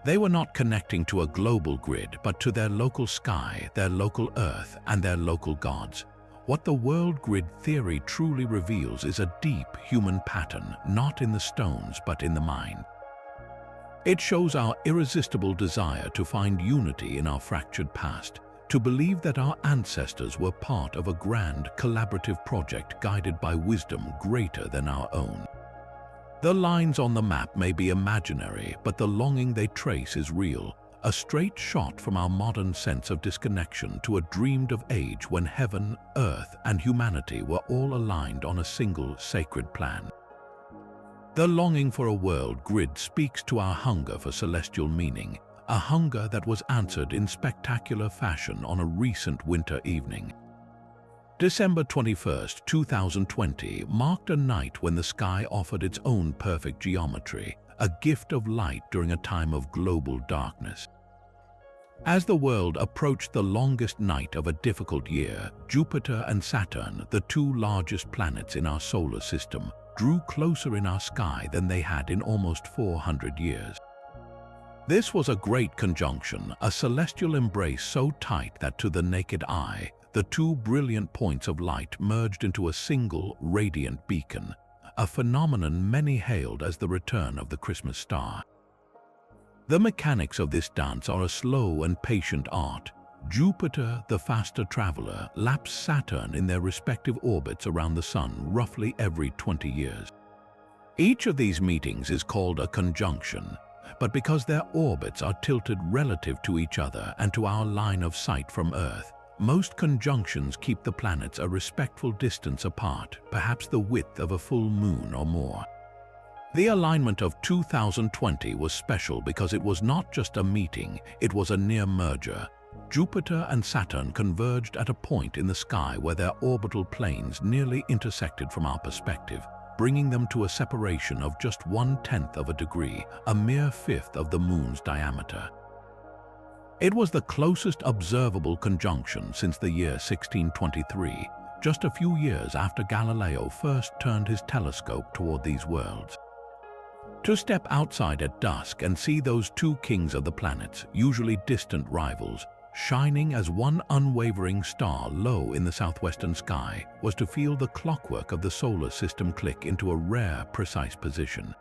They were not connecting to a global grid, but to their local sky, their local earth, and their local gods. What the world grid theory truly reveals is a deep human pattern, not in the stones, but in the mind. It shows our irresistible desire to find unity in our fractured past, to believe that our ancestors were part of a grand, collaborative project guided by wisdom greater than our own. The lines on the map may be imaginary, but the longing they trace is real, a straight shot from our modern sense of disconnection to a dreamed-of age when heaven, earth, and humanity were all aligned on a single sacred plan. The longing for a world grid speaks to our hunger for celestial meaning, a hunger that was answered in spectacular fashion on a recent winter evening. December 21, 2020 marked a night when the sky offered its own perfect geometry, a gift of light during a time of global darkness. As the world approached the longest night of a difficult year, Jupiter and Saturn, the two largest planets in our solar system, drew closer in our sky than they had in almost 400 years. This was a great conjunction, a celestial embrace so tight that to the naked eye, the two brilliant points of light merged into a single radiant beacon, a phenomenon many hailed as the return of the Christmas star. The mechanics of this dance are a slow and patient art. Jupiter, the faster traveler, laps Saturn in their respective orbits around the Sun roughly every 20 years. Each of these meetings is called a conjunction, but because their orbits are tilted relative to each other and to our line of sight from Earth, most conjunctions keep the planets a respectful distance apart, perhaps the width of a full moon or more. The alignment of 2020 was special because it was not just a meeting, it was a near merger. Jupiter and Saturn converged at a point in the sky where their orbital planes nearly intersected from our perspective, bringing them to a separation of just 1/10 of a degree, a mere fifth of the moon's diameter. It was the closest observable conjunction since the year 1623, just a few years after Galileo first turned his telescope toward these worlds. To step outside at dusk and see those two kings of the planets, usually distant rivals, shining as one unwavering star low in the southwestern sky, was to feel the clockwork of the solar system click into a rare, precise position.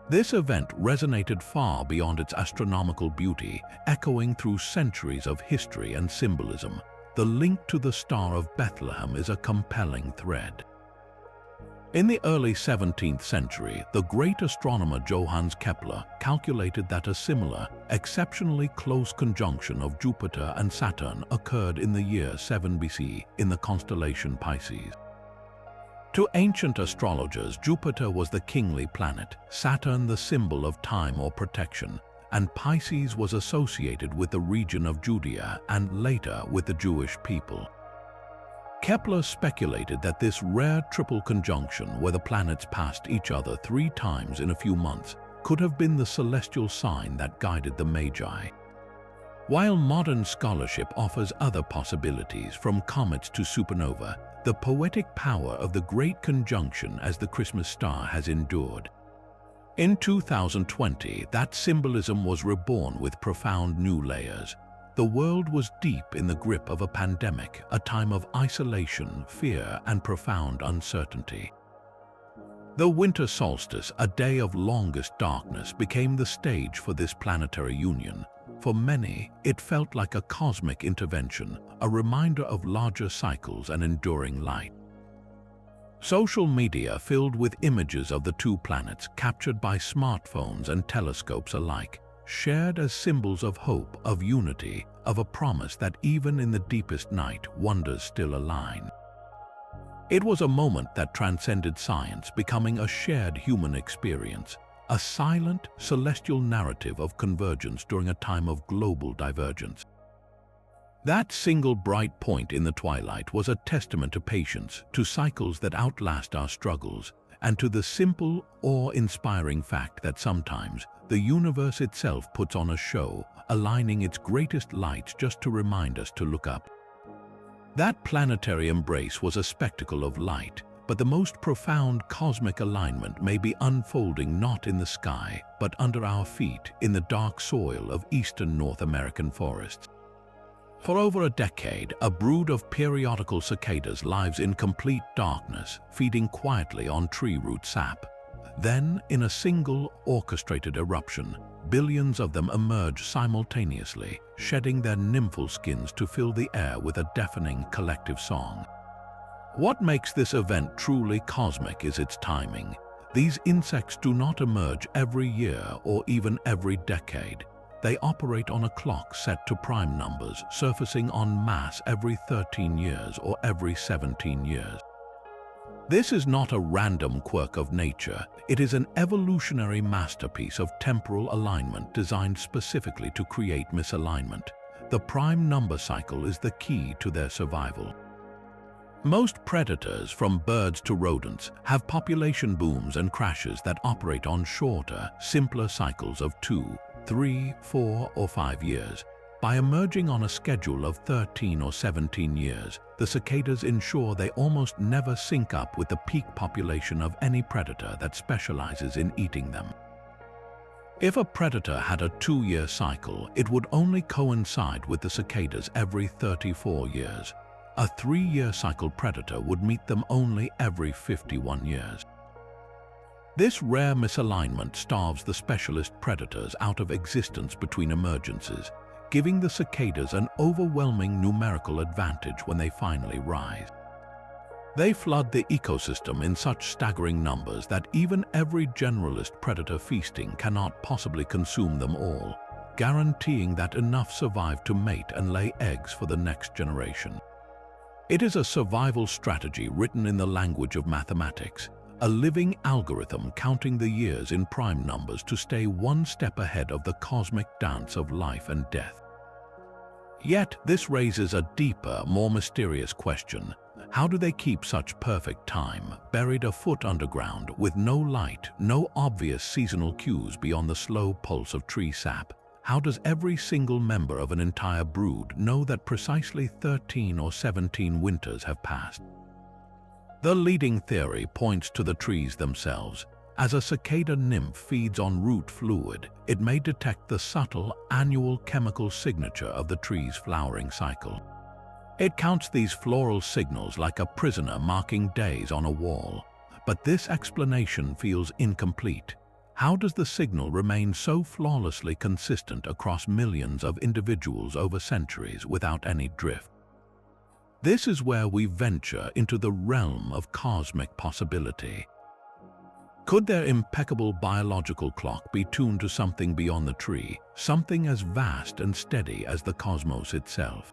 This event resonated far beyond its astronomical beauty, echoing through centuries of history and symbolism. The link to the Star of Bethlehem is a compelling thread. In the early 17th century, the great astronomer Johannes Kepler calculated that a similar, exceptionally close conjunction of Jupiter and Saturn occurred in the year 7 BC in the constellation Pisces. To ancient astrologers, Jupiter was the kingly planet, Saturn the symbol of time or protection, and Pisces was associated with the region of Judea and later with the Jewish people. Kepler speculated that this rare triple conjunction, where the planets passed each other 3 times in a few months, could have been the celestial sign that guided the Magi. While modern scholarship offers other possibilities, from comets to supernova, the poetic power of the Great Conjunction as the Christmas star has endured. In 2020, that symbolism was reborn with profound new layers. The world was deep in the grip of a pandemic, a time of isolation, fear, and profound uncertainty. The winter solstice, a day of longest darkness, became the stage for this planetary union. For many, it felt like a cosmic intervention, a reminder of larger cycles and enduring light. Social media filled with images of the two planets captured by smartphones and telescopes alike, shared as symbols of hope, of unity, of a promise that even in the deepest night, wonders still align. It was a moment that transcended science, becoming a shared human experience, a silent, celestial narrative of convergence during a time of global divergence. That single bright point in the twilight was a testament to patience, to cycles that outlast our struggles, and to the simple, awe-inspiring fact that sometimes the universe itself puts on a show, aligning its greatest lights just to remind us to look up. That planetary embrace was a spectacle of light, but the most profound cosmic alignment may be unfolding not in the sky, but under our feet in the dark soil of eastern North American forests. For over a decade, a brood of periodical cicadas lives in complete darkness, feeding quietly on tree root sap. Then, in a single, orchestrated eruption, billions of them emerge simultaneously, shedding their nymphal skins to fill the air with a deafening collective song. What makes this event truly cosmic is its timing. These insects do not emerge every year or even every decade. They operate on a clock set to prime numbers, surfacing en masse every 13 years or every 17 years. This is not a random quirk of nature. It is an evolutionary masterpiece of temporal alignment designed specifically to create misalignment. The prime number cycle is the key to their survival. Most predators, from birds to rodents, have population booms and crashes that operate on shorter, simpler cycles of 2, 3, 4, or 5 years. By emerging on a schedule of 13 or 17 years, the cicadas ensure they almost never sync up with the peak population of any predator that specializes in eating them. If a predator had a 2-year cycle, it would only coincide with the cicadas every 34 years. A 3-year cycle predator would meet them only every 51 years. This rare misalignment starves the specialist predators out of existence between emergences, giving the cicadas an overwhelming numerical advantage when they finally rise. They flood the ecosystem in such staggering numbers that even every generalist predator feasting cannot possibly consume them all, guaranteeing that enough survive to mate and lay eggs for the next generation. It is a survival strategy written in the language of mathematics, a living algorithm counting the years in prime numbers to stay one step ahead of the cosmic dance of life and death. Yet, this raises a deeper, more mysterious question. How do they keep such perfect time, buried a foot underground, with no light, no obvious seasonal cues beyond the slow pulse of tree sap? How does every single member of an entire brood know that precisely 13 or 17 winters have passed? The leading theory points to the trees themselves. As a cicada nymph feeds on root fluid, it may detect the subtle annual chemical signature of the tree's flowering cycle. It counts these floral signals like a prisoner marking days on a wall. But this explanation feels incomplete. How does the signal remain so flawlessly consistent across millions of individuals over centuries without any drift? This is where we venture into the realm of cosmic possibility. Could their impeccable biological clock be tuned to something beyond the tree, something as vast and steady as the cosmos itself?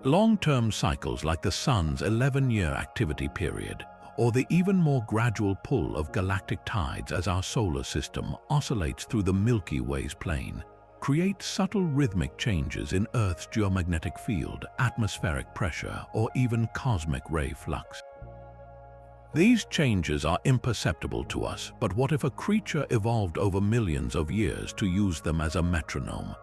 Long-term cycles like the Sun's 11-year activity period, or the even more gradual pull of galactic tides as our solar system oscillates through the Milky Way's plane, create subtle rhythmic changes in Earth's geomagnetic field, atmospheric pressure, or even cosmic ray flux. These changes are imperceptible to us, but what if a creature evolved over millions of years to use them as a metronome?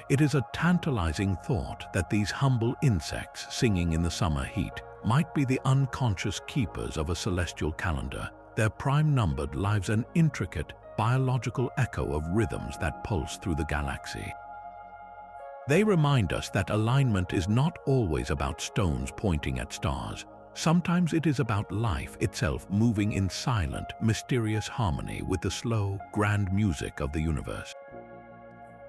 It is a tantalizing thought that these humble insects singing in the summer heat might be the unconscious keepers of a celestial calendar, their prime-numbered lives an intricate, biological echo of rhythms that pulse through the galaxy. They remind us that alignment is not always about stones pointing at stars. Sometimes it is about life itself moving in silent, mysterious harmony with the slow, grand music of the universe.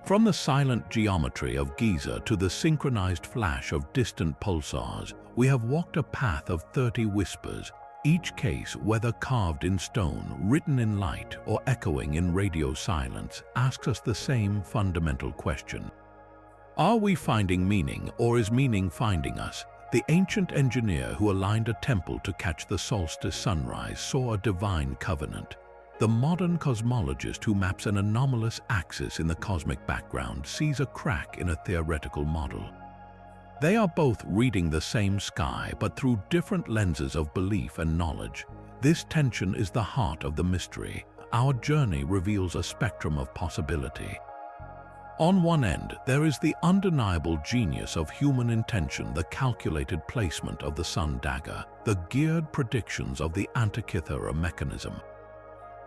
From the silent geometry of Giza to the synchronized flash of distant pulsars, we have walked a path of 30 whispers, each case, whether carved in stone, written in light, or echoing in radio silence, asks us the same fundamental question. Are we finding meaning, or is meaning finding us? The ancient engineer who aligned a temple to catch the solstice sunrise saw a divine covenant. The modern cosmologist who maps an anomalous axis in the cosmic background sees a crack in a theoretical model. They are both reading the same sky, but through different lenses of belief and knowledge. This tension is the heart of the mystery. Our journey reveals a spectrum of possibility. On one end, there is the undeniable genius of human intention, the calculated placement of the sun dagger, the geared predictions of the Antikythera mechanism.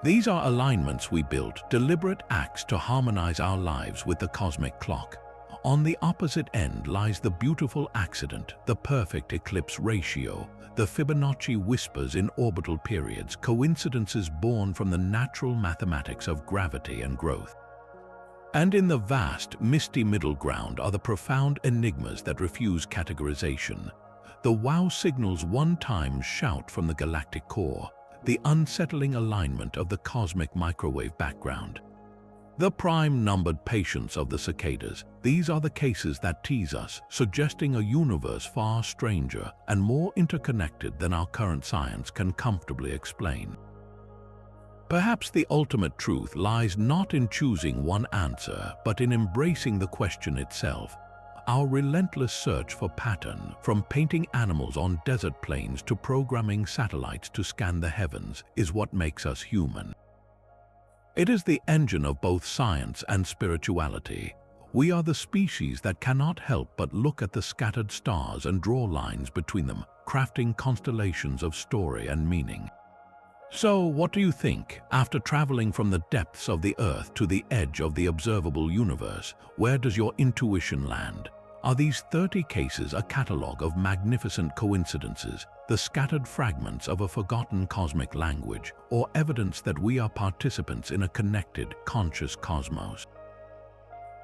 These are alignments we built, deliberate acts to harmonize our lives with the cosmic clock. On the opposite end lies the beautiful accident, the perfect eclipse ratio, the Fibonacci whispers in orbital periods, coincidences born from the natural mathematics of gravity and growth. And in the vast, misty middle ground are the profound enigmas that refuse categorization. The wow signal's one-time shout from the galactic core, the unsettling alignment of the cosmic microwave background. The prime-numbered patience of the cicadas. These are the cases that tease us, suggesting a universe far stranger and more interconnected than our current science can comfortably explain. Perhaps the ultimate truth lies not in choosing one answer, but in embracing the question itself. Our relentless search for pattern, from painting animals on desert plains to programming satellites to scan the heavens, is what makes us human. It is the engine of both science and spirituality. We are the species that cannot help but look at the scattered stars and draw lines between them, crafting constellations of story and meaning. So, what do you think? After traveling from the depths of the Earth to the edge of the observable universe, where does your intuition land? Are these 30 cases a catalogue of magnificent coincidences, the scattered fragments of a forgotten cosmic language, or evidence that we are participants in a connected, conscious cosmos?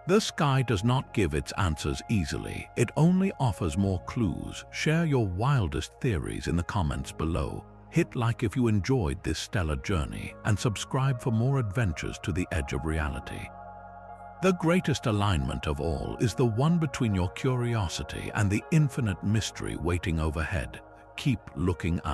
The sky does not give its answers easily. It only offers more clues. Share your wildest theories in the comments below. Hit like if you enjoyed this stellar journey, and subscribe for more adventures to the edge of reality. The greatest alignment of all is the one between your curiosity and the infinite mystery waiting overhead. Keep looking up.